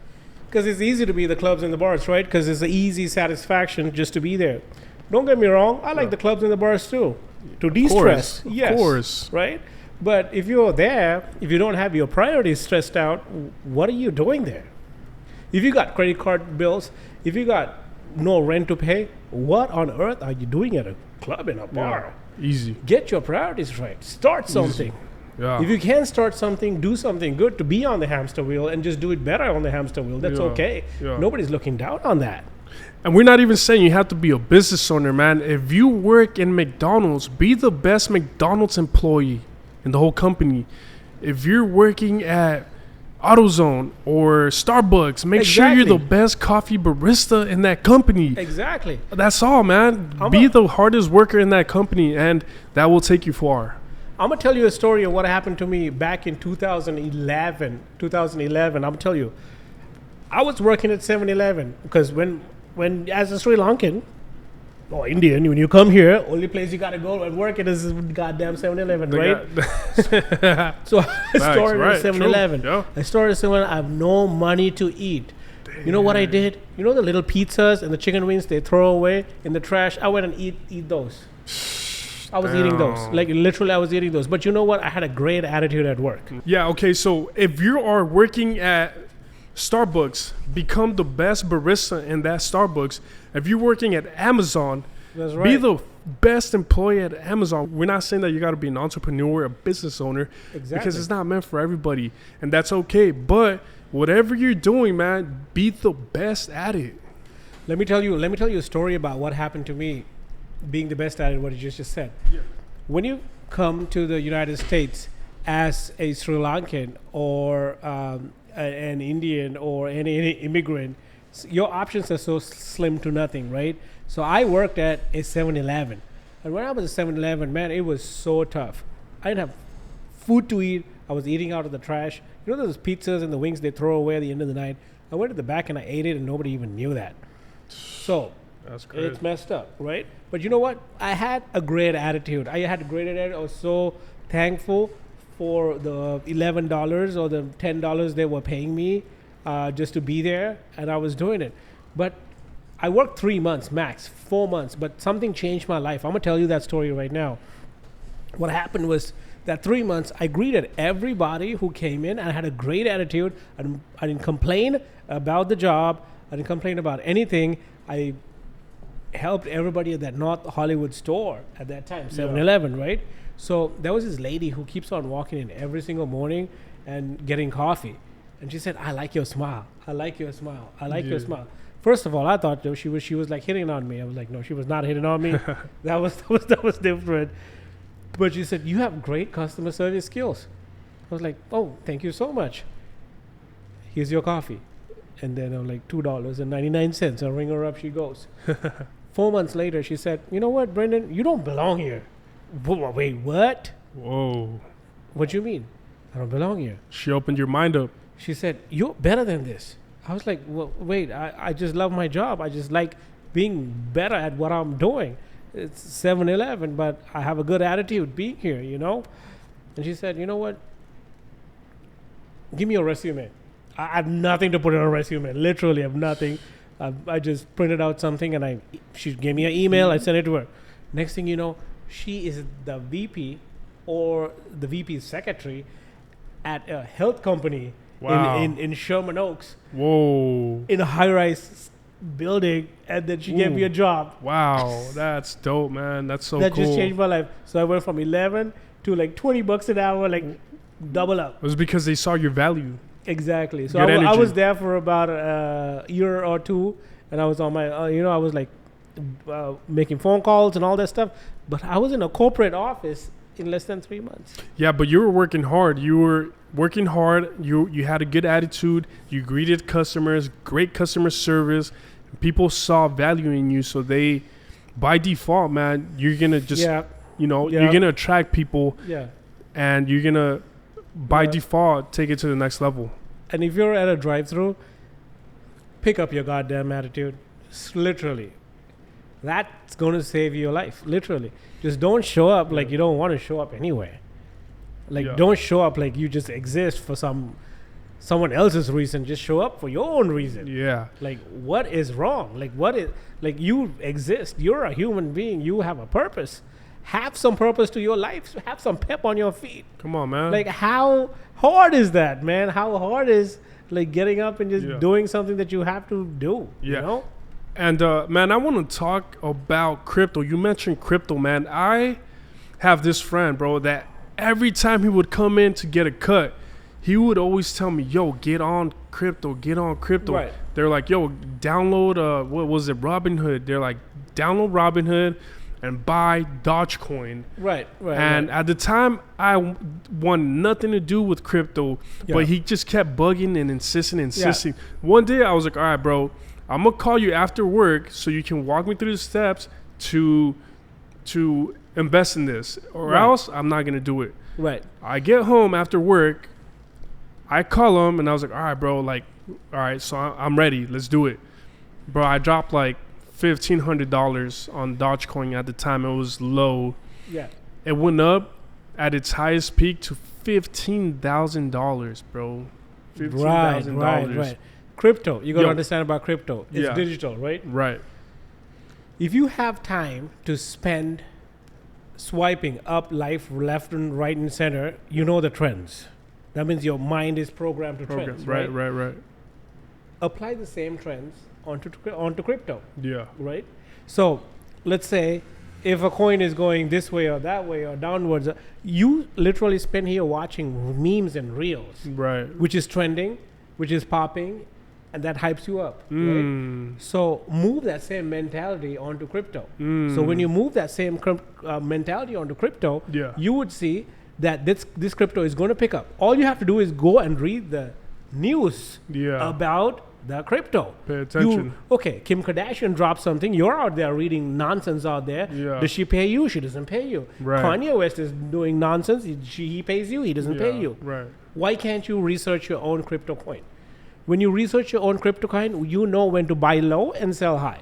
Because it's easy to be the clubs and the bars, right? Because it's an easy satisfaction just to be there. Don't get me wrong. I like the clubs and the bars too, to de-stress. Of Yes, course. right? But if you're there, if you don't have your priorities stressed out, what are you doing there? If you got credit card bills, if you got no rent to pay, what on earth are you doing at a club and a bar? Easy. Get your priorities right. Start something. Yeah. If you can start something, do something good to be on the hamster wheel and just do it better on the hamster wheel. That's Yeah. okay. Yeah. Nobody's looking down on that. And we're not even saying you have to be a business owner, man. If you work in McDonald's, be the best McDonald's employee in the whole company. If you're working at AutoZone or Starbucks, make sure you're Exactly. the best coffee barista in that company. Exactly. That's all, man. I'm Be a- the hardest worker in that company, and that will take you far. I'm going to tell you a story of what happened to me back in 2011. I'm going to tell you. I was working at 7-Eleven because when as a Sri Lankan or Indian, when you come here, only place you got to go and work at is goddamn 7-Eleven, right? So I started right, at 7-Eleven. true, yeah. I started at 7-Eleven. I have no money to eat. You know what I did? You know the little pizzas and the chicken wings they throw away in the trash? I went and eat those. I was eating those. Damn. Like literally I was eating those. But you know what? I had a great attitude at work. Yeah, okay, so if you are working at Starbucks, become the best barista in that Starbucks. If you're working at Amazon, That's be right. the best employee at Amazon. We're not saying that you got to be an entrepreneur, a business owner, because Exactly. it's not meant for everybody, and that's okay. But whatever you're doing, man, be the best at it. Let me tell you a story about what happened to me being the best at it, what you just said. Yeah. When you come to the United States as a Sri Lankan or an Indian or any immigrant, your options are so slim to nothing, right? So I worked at a 7-Eleven. And when I was at 7-Eleven, man, it was so tough. I didn't have food to eat. I was eating out of the trash. You know those pizzas and the wings they throw away at the end of the night? I went to the back and I ate it and nobody even knew that. So That's crazy. it's messed up, right? But you know what? I had a great attitude. I was so thankful for the $11 or the $10 they were paying me just to be there, and I was doing it. But I worked 3 months max, 4 months, but something changed my life. I'm gonna tell you that story right now. What happened was that 3 months, I greeted everybody who came in. And I had a great attitude. I didn't complain about the job. I didn't complain about anything. I helped everybody at that North Hollywood store at that time, 7-Eleven, right? So there was this lady who keeps on walking in every single morning and getting coffee. And she said, I like your smile. I like your smile. I like your Yeah. smile. First of all, I thought she was like hitting on me. I was like, no, she was not hitting on me. that was different. But she said, you have great customer service skills. I was like, oh, thank you so much. Here's your coffee. And then I'm like, $2.99. I ring her up, she goes. 4 months later, she said, you know what, Brendan, you don't belong here. Wait, what? Whoa. What do you mean? I don't belong here. She opened your mind up. She said, you're better than this. I was like, well, wait, I just love my job. I just like being better at what I'm doing. It's 7-Eleven, but I have a good attitude being here, you know? And she said, you know what? Give me your resume. I have nothing to put in a resume. Literally, I have nothing. I just printed out something and she gave me an email. I sent it to her. Next thing you know, she is the VP or the VP's secretary at a health company Wow. in Sherman Oaks Whoa. in a high-rise building, and then she gave me a job. Wow. That's dope, man. That's so That cool. just changed my life. So I went from 11 to like $20 an hour, like double up. It was because they saw your value. Exactly. So Good I energy. was there for about a year or two, and I was on my, I was like making phone calls and all that stuff. But I was in a corporate office in less than 3 months. Yeah, but you were working hard. You were working hard. You had a good attitude. You greeted customers, great customer service. People saw value in you, so they, by default, man, you're gonna just, you're gonna attract people, Yeah. and you're gonna, by default, take it to the next level. And if you're at a drive-through, pick up your goddamn attitude. Literally. That's going to save your life. Literally. Just don't show up like you don't want to show up anywhere. Like, don't show up like you just exist for someone else's reason. Just show up for your own reason. Yeah. Like, what is wrong? Like, you exist. You're a human being. You have a purpose. Have some purpose to your life. Have some pep on your feet. Come on, man. Like, how hard is that, man? How hard is like getting up and just doing something that you have to do? Yeah. You know? And man, I want to talk about crypto. You mentioned crypto, man. I have this friend, bro, that every time he would come in to get a cut, he would always tell me, "Yo, get on crypto, get on crypto." Right. They're like, "Yo, download what was it, Robinhood?" They're like, "Download Robinhood and buy Dogecoin." Right. And at the time, I want nothing to do with crypto, but he just kept bugging and insisting. One day, I was like, "All right, bro, I'm gonna call you after work so you can walk me through the steps to invest in this, or else I'm not gonna do it." Right. I get home after work, I call him, and I was like, "All right, bro, like, all right, so I'm ready. Let's do it." Bro, I dropped like $1,500 on Dogecoin at the time. It was low. Yeah. It went up at its highest peak to $15,000, bro. $15,000. Right. Crypto. You got to Yo. understand about crypto. It's digital, right? Right. If you have time to spend swiping up life, left and right and center, you know the trends. That means your mind is programmed to trends, right? Right. Apply the same trends onto crypto, Yeah. right? So let's say if a coin is going this way or that way or downwards, you literally spend here watching memes and reels, Right. which is trending, which is popping, and that hypes you up, right? So move that same mentality onto crypto. So when you move that same mentality onto crypto, you would see that this crypto is going to pick up. All you have to do is go and read the news about the crypto. Pay attention. Kim Kardashian dropped something. You're out there reading nonsense out there. Yeah. Does she pay you? She doesn't pay you. Right. Kanye West is doing nonsense. He pays you. He doesn't pay you. Right. Why can't you research your own crypto coin? When you research your own crypto coin, you know when to buy low and sell high.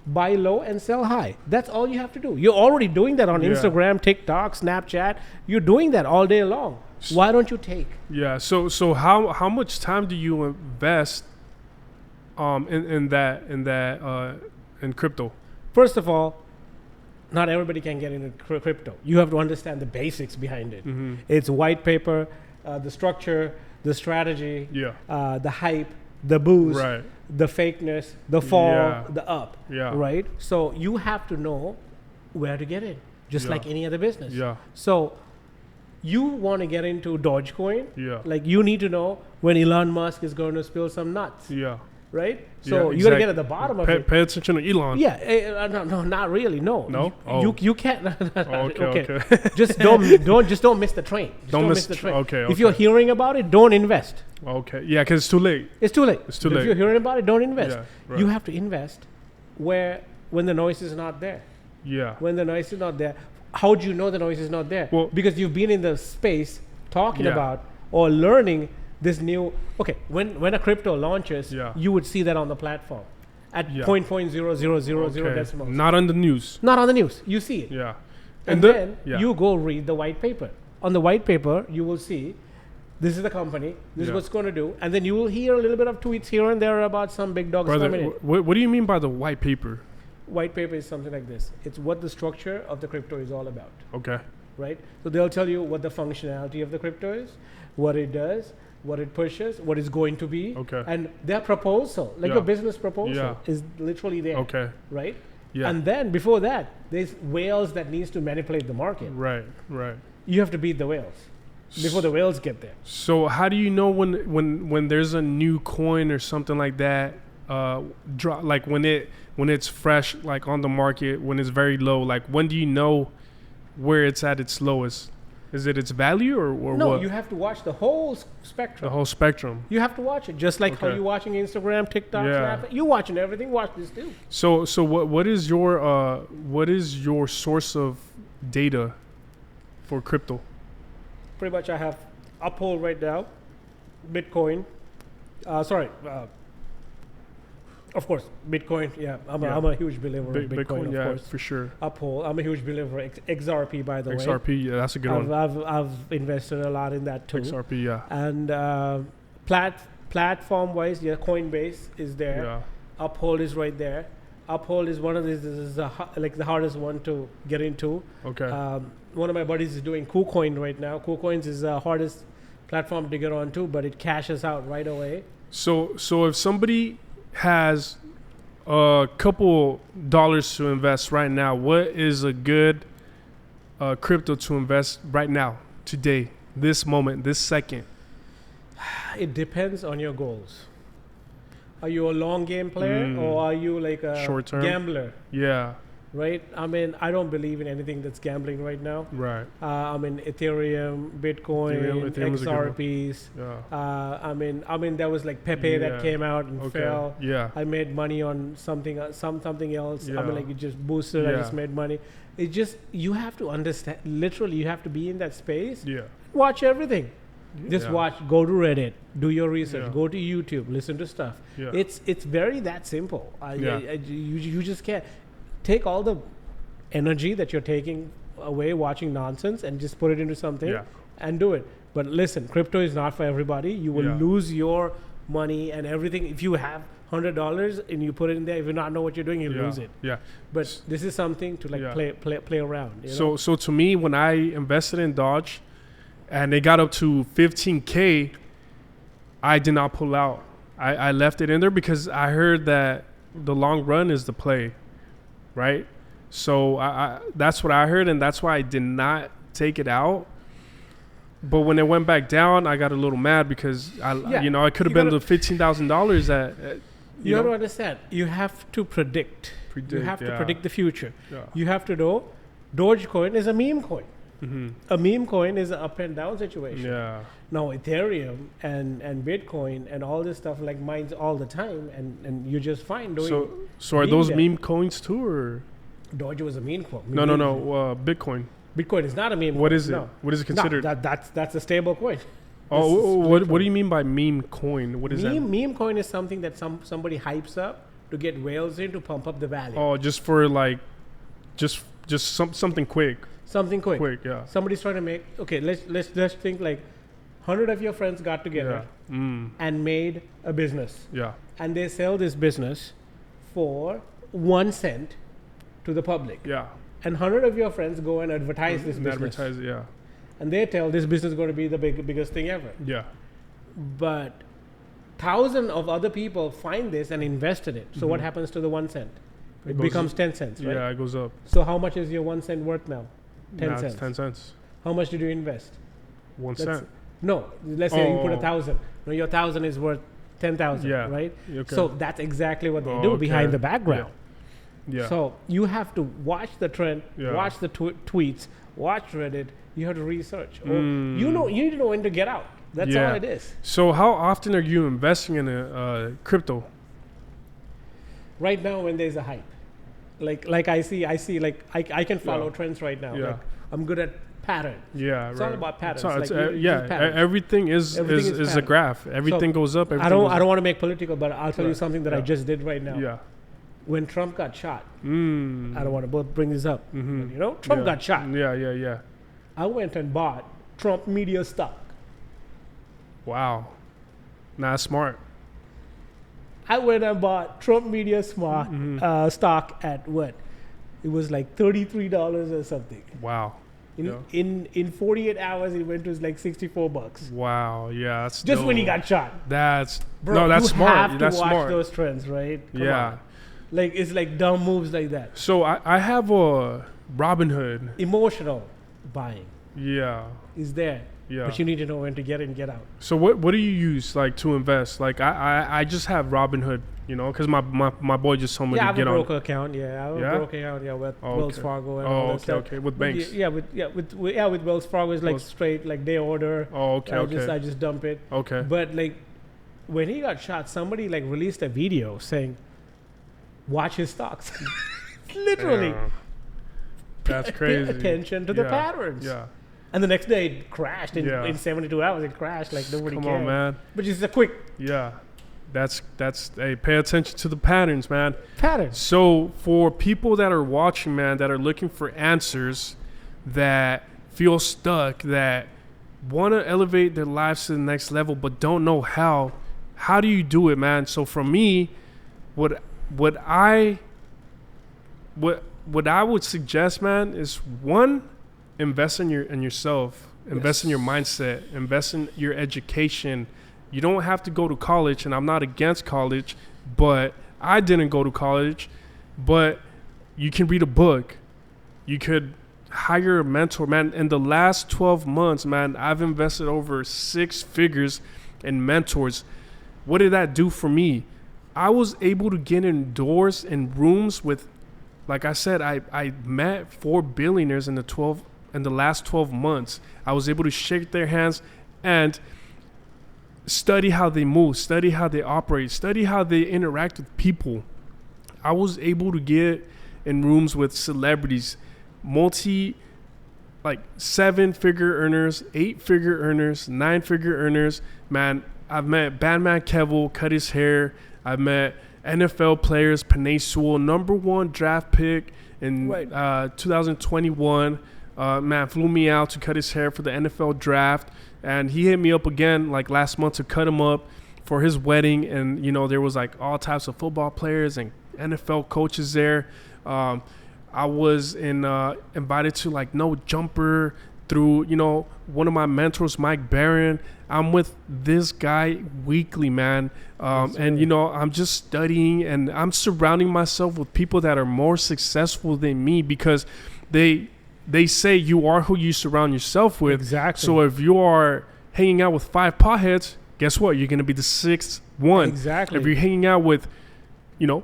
Buy low and sell high. That's all you have to do. You're already doing that on Instagram, TikTok, Snapchat. You're doing that all day long. Why don't you take? Yeah. So how much time do you invest in crypto? First of all, not everybody can get into crypto. You have to understand the basics behind it. It's white paper, the structure, the strategy, the hype, the boost, the fakeness, the fall, the up, right? So you have to know where to get in, just like any other business. So you want to get into Dogecoin, like you need to know when Elon Musk is going to spill some nuts, right? So you got to get at the bottom of it. Pay attention to Elon. No, not really. No. Oh. You can't. Okay. Just don't miss the train. Don't miss the train. Okay. If you're hearing about it, don't invest. Okay. Yeah, because it's too late. It's too late. It's too late. If you're hearing about it, don't invest. Yeah, right. You have to invest when the noise is not there. Yeah. When the noise is not there, how do you know the noise is not there? Well, because you've been in the space talking about or learning this new. Okay, when a crypto launches, you would see that on the platform at 0.0000 decimals. Not on the news. Not on the news. You see it. Yeah. And then you go read the white paper. On the white paper, you will see this is the company, this is what's going to do, and then you will hear a little bit of tweets here and there about some big dogs coming in. What do you mean by the white paper? White paper is something like this. It's what the structure of the crypto is all about. Okay. right? So they'll tell you what the functionality of the crypto is, what it does, what it pushes, what it's going to be, Okay. and their proposal, like Yeah. a business proposal, Yeah. is literally there, Okay. right? Yeah. And then before that, there's whales that needs to manipulate the market. Right. Right. You have to beat the whales before the whales get there. So how do you know when there's a new coin or something like that, like when it's fresh, like on the market, when it's very low, like when do you know where it's at its lowest? Is it its value or No, what? you have to watch the whole spectrum. The whole spectrum. You have to watch it, just like how Okay. you're watching Instagram, TikTok, Yeah. Snapchat. You watching everything. Watch this too. So what is your source of data for crypto? Pretty much, I have Uphold right now, Bitcoin. Of course, Bitcoin. Yeah, I'm a huge believer in Bitcoin. Of yeah, course, for sure. Uphold. I'm a huge believer. XRP, by the way. XRP, yeah, that's a good one. I've invested a lot in that too. XRP, yeah. And platform wise, yeah, Coinbase is there. Yeah. Uphold is right there. Uphold is one of these. This is like the hardest one to get into. Okay. One of my buddies is doing KuCoin right now. KuCoins is the hardest platform to get onto, but it cashes out right away. So if somebody has a couple dollars to invest right now, what is a good crypto to invest right now, today, this moment, this second? It depends on your goals. Are you a long game player or are you like a short-term gambler? Yeah. Right? I mean, I don't believe in anything that's gambling right now. Right. I mean, Ethereum, Bitcoin, Ethereum's a good one. XRPs. Yeah. I mean, there was like Pepe that Yeah. came out and Okay. fell. Yeah. I made money on something else. I Yeah. mean, like it just boosted. I Yeah. just made money. It just, you have to understand. Literally, you have to be in that space. Yeah. Watch everything. Just Yeah. watch. Go to Reddit. Do your research. Yeah. Go to YouTube. Listen to stuff. Yeah. It's very that simple. Yeah. You just can't take all the energy that you're taking away watching nonsense and just put it into something Yeah. and do it. But listen, crypto is not for everybody. You will Yeah. lose your money and everything. If you have $100 and you put it in there, if you not know what you're doing, you'll Yeah. lose it. Yeah. But this is something to like Yeah. play around. You know? So to me, when I invested in Dodge and they got up to 15K, I did not pull out. I left it in there because I heard that the long run is the play, right? So I that's what I heard, and that's why I did not take it out. But when it went back down, I got a little mad because I could have been the $15,000 at you got to understand. You have to predict. You have to yeah. predict the future. Yeah. You have to know Dogecoin is a meme coin. Mm-hmm. A meme coin is an up and down situation. Yeah. Now Ethereum and Bitcoin and all this stuff like mines all the time, and you're just fine doing. So are being those there. meme coins too, or Doge was a meme coin. no? Bitcoin. Bitcoin is not a meme. What coin. is it? No. What is it considered? No, that's a stable coin. Oh, This is what do you mean by meme coin? What is that? Meme coin is something that somebody hypes up to get whales in to pump up the value. Oh, just for like, just something quick. Something quick. Quick, yeah. Somebody's trying to make. Okay, let's think like 100 of your friends got together and made a business, Yeah. and they sell this business for 1 cent to the public. Yeah. And 100 of your friends go and advertise this business. Advertise it, yeah. And they tell this business is going to be the biggest thing ever. Yeah. But 1,000 of other people find this and invest in it. So what happens to the 1 cent? It goes becomes 10 cents, right? Yeah, it goes up. So how much is your 1 cent worth now? 10 Now cents. it's 10 cents. How much did you invest? 1 Let's- cent. No, let's say you put Oh. 1,000. No, your 1,000 is worth 10,000, Yeah. right? Okay. So that's exactly what they Oh, do okay. behind the background. Yeah. So you have to watch the trend, Yeah. watch the tweets, watch Reddit. You have to research. Or Mm. you need to know when to get out. That's Yeah. all it is. So how often are you investing in a crypto? Right now, when there's a hype, like I see like I can follow Yeah. trends right now. Yeah. Like I'm good at pattern. Yeah, It's right. all about patterns. It's, Like, you use patterns. everything is Everything is a pattern. graph. Everything goes up. Everything I don't goes want to make political, but I'll tell you Right. something that I Yeah. just did right now. Yeah. When Trump got shot, Mm. I don't want to bring this up. Mhm. But, you know, Trump Yeah. got shot. Yeah. I went and bought Trump media stock. Wow. Nah, smart. I went and bought Trump media Mhm. stock at what? It was like $33 or something. Wow. In 48 hours, it went to like $64. Wow. Yeah. That's Just when he dope. got shot. That's Bro, no. That's you smart. have to That's watch smart. those trends, right? Come Yeah. on. Like, it's like dumb moves like that. So I have a Robinhood. Emotional buying Yeah. is there. Yeah. But you need to know when to get in and get out. So what do you use like to invest? Like I just have Robinhood, you know, because my boy just told me Yeah, I to have get a on. broker account. Yeah, I have Yeah? a broker account. Yeah, with Oh, Wells okay. Fargo and Oh, all that okay, stuff. okay. With But banks. with Wells Fargo is like Wells- straight like day order. Oh, okay, I okay. just dump it. Okay. But like when he got shot, somebody like released a video saying, "Watch his stocks." Literally, Yeah. That's crazy. pay attention to the Yeah, patterns. Yeah. And the next day it crashed Yeah. in 72 hours. It crashed like nobody Come cared. on, man. But just a quick Yeah. That's hey, pay attention to the patterns, man. pattern. So for people that are watching, man, that are looking for answers, that feel stuck, that want to elevate their lives to the next level but don't know how do you do it, man? So for me, what I would suggest, man, is one, invest in yourself, invest in your mindset, invest in your education. You don't have to go to college, and I'm not against college, but I didn't go to college. But you can read a book. You could hire a mentor, man. In the last 12 months, man, I've invested over 6 figures in mentors. What did that do for me? I was able to get indoors in rooms with, like I said, I met 4 billionaires in the last 12 months. I was able to shake their hands and study how they move, study how they operate, study how they interact with people. I was able to get in rooms with celebrities, like 7-figure earners, 8-figure earners, 9-figure earners. Man, I've met Batman Kevel, cut his hair. I've met NFL players, Penei Sewell, #1 draft pick in 2021. Man flew me out to cut his hair for the NFL draft, and he hit me up again like last month to cut him up for his wedding. And you know, there was like all types of football players and NFL coaches there. I was invited to like No Jumper through, you know, one of my mentors, Mike Barron. I'm with this guy weekly, man. And, you know, I'm just studying and I'm surrounding myself with people that are more successful than me, because they say you are who you surround yourself with. Exactly. So if you are hanging out with 5 potheads, guess what? You're going to be the 6th one. Exactly. If you're hanging out with, you know,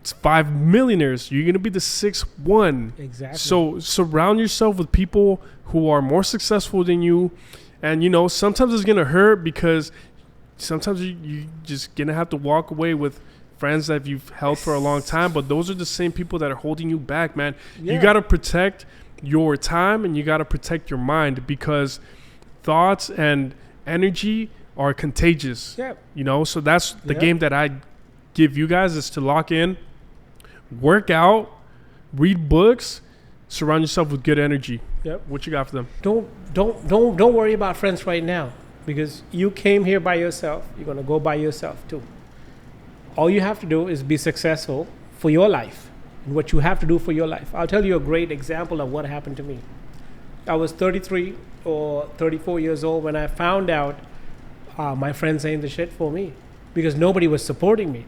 5 millionaires, you're going to be the 6th one. Exactly. So surround yourself with people who are more successful than you. And, you know, sometimes it's going to hurt, because sometimes you just going to have to walk away with friends that you've held for a long time. But those are the same people that are holding you back, man. Yeah. You got to protect your time and you got to protect your mind, because thoughts and energy are contagious. Yep. You know, so that's the Yep. game that I give you guys, is to lock in, work out, read books, surround yourself with good energy. Yep. What you got for them? Don't worry about friends right now, because you came here by yourself. You're gonna go by yourself too. All you have to do is be successful for your life, and what you have to do for your life. I'll tell you a great example of what happened to me. I was 33 or 34 years old when I found out my friends ain't the shit for me, because nobody was supporting me.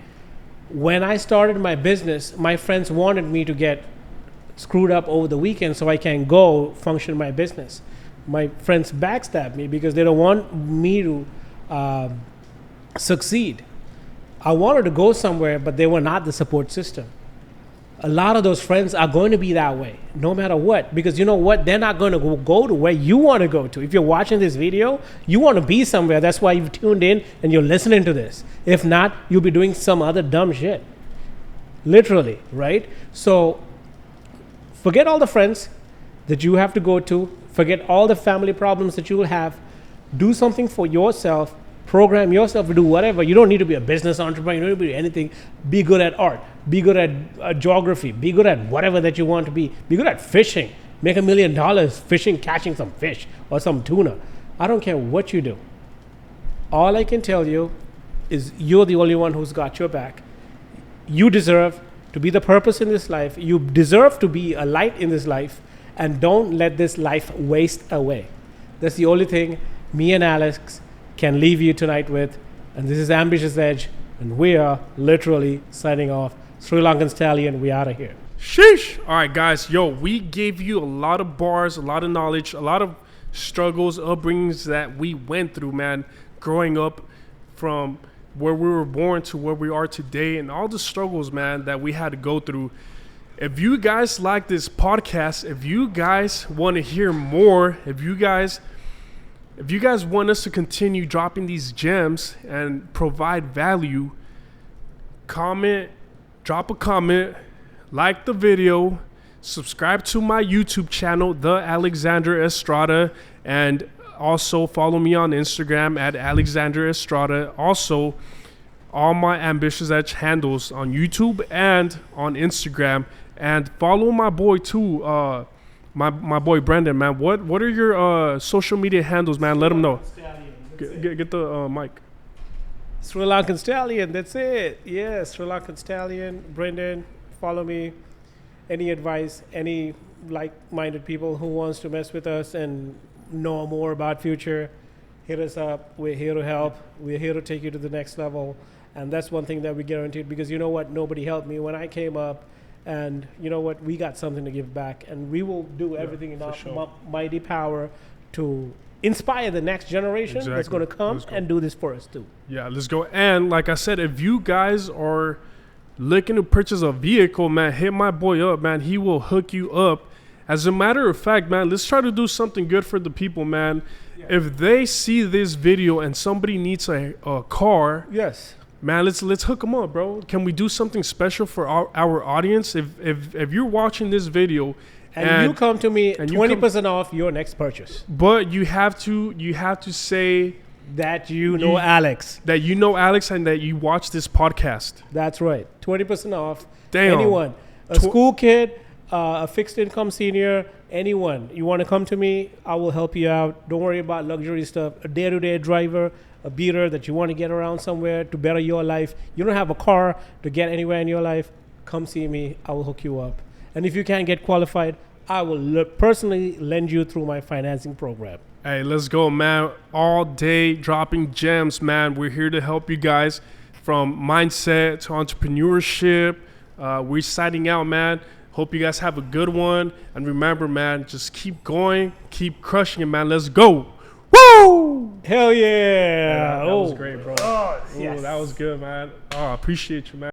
When I started my business, my friends wanted me to get screwed up over the weekend so I can go function my business. My friends backstab me because they don't want me to succeed. I wanted to go somewhere, but they were not the support system. A lot of those friends are going to be that way, no matter what, because you know what? They're not going to go to where you want to go to. If you're watching this video, you want to be somewhere. That's why you've tuned in and you're listening to this. If not, you'll be doing some other dumb shit. Literally, right? So forget all the friends that you have to go to. Forget all the family problems that you will have. Do something for yourself. Program yourself to do whatever. You don't need to be a business entrepreneur. You don't need to be anything. Be good at art. Be good at geography. Be good at whatever that you want to be. Be good at fishing. Make $1 million fishing, catching some fish or some tuna. I don't care what you do. All I can tell you is you're the only one who's got your back. You deserve to be the purpose in this life. You deserve to be a light in this life. and don't let this life waste away. That's the only thing me and Alex can leave you tonight with. And this is Ambitious Edge, and we are literally signing off. Sri Lankan Stallion, we out of here. Sheesh. All right, guys. Yo, we gave you a lot of bars, a lot of knowledge, a lot of struggles, upbringings that we went through, man, growing up from where we were born to where we are today, and all the struggles, man, that we had to go through. If you guys like this podcast, if you guys want to hear more, if you guys want us to continue dropping these gems and provide value, comment, drop a comment, like the video, subscribe to my YouTube channel, The Alexander Estrada, and also follow me on Instagram at Alexander Estrada. Also, all my Ambitious Edge handles on YouTube and on Instagram. And follow my boy too, my boy Brendan, man. What are your social media handles, man? Let them know. Get the mic. Sri Lankan Stallion, that's it. Yeah, Sri Lankan Stallion. Brendan, follow me. Any advice, any like-minded people who wants to mess with us and know more about future, hit us up. We're here to help. We're here to take you to the next level. And that's one thing that we guaranteed, because you know what? Nobody helped me when I came up. And you know what? We got something to give back. And we will do everything in our mighty power to inspire the next generation that's going to come and do this for us too. Yeah, let's go. And like I said, if you guys are looking to purchase a vehicle, man, hit my boy up, man. He will hook you up. As a matter of fact, man, let's try to do something good for the people, man. Yeah. If they see this video and somebody needs a car, yes, man, let's hook them up, bro. Can we do something special for our audience? If you're watching this video and you come to me, 20% off your next purchase, but you have to say that you know Alex, and that you watch this podcast. That's right. 20% off. Damn. Anyone, a school kid, a fixed income senior, anyone. You want to come to me, I will help you out. Don't worry about luxury stuff. A day-to-day driver, a beater that you want to get around somewhere to better your life. You don't have a car to get anywhere in your life. Come see me. I will hook you up. And if you can't get qualified, I will personally lend you through my financing program. Hey, let's go, man. All day dropping gems, man. We're here to help you guys from mindset to entrepreneurship. We're signing out, man. Hope you guys have a good one. And remember, man, just keep going, keep crushing it, man. Let's go. Woo! Hell yeah. That was great, bro. Oh, yes. Ooh, that was good, man. Oh, I appreciate you, man.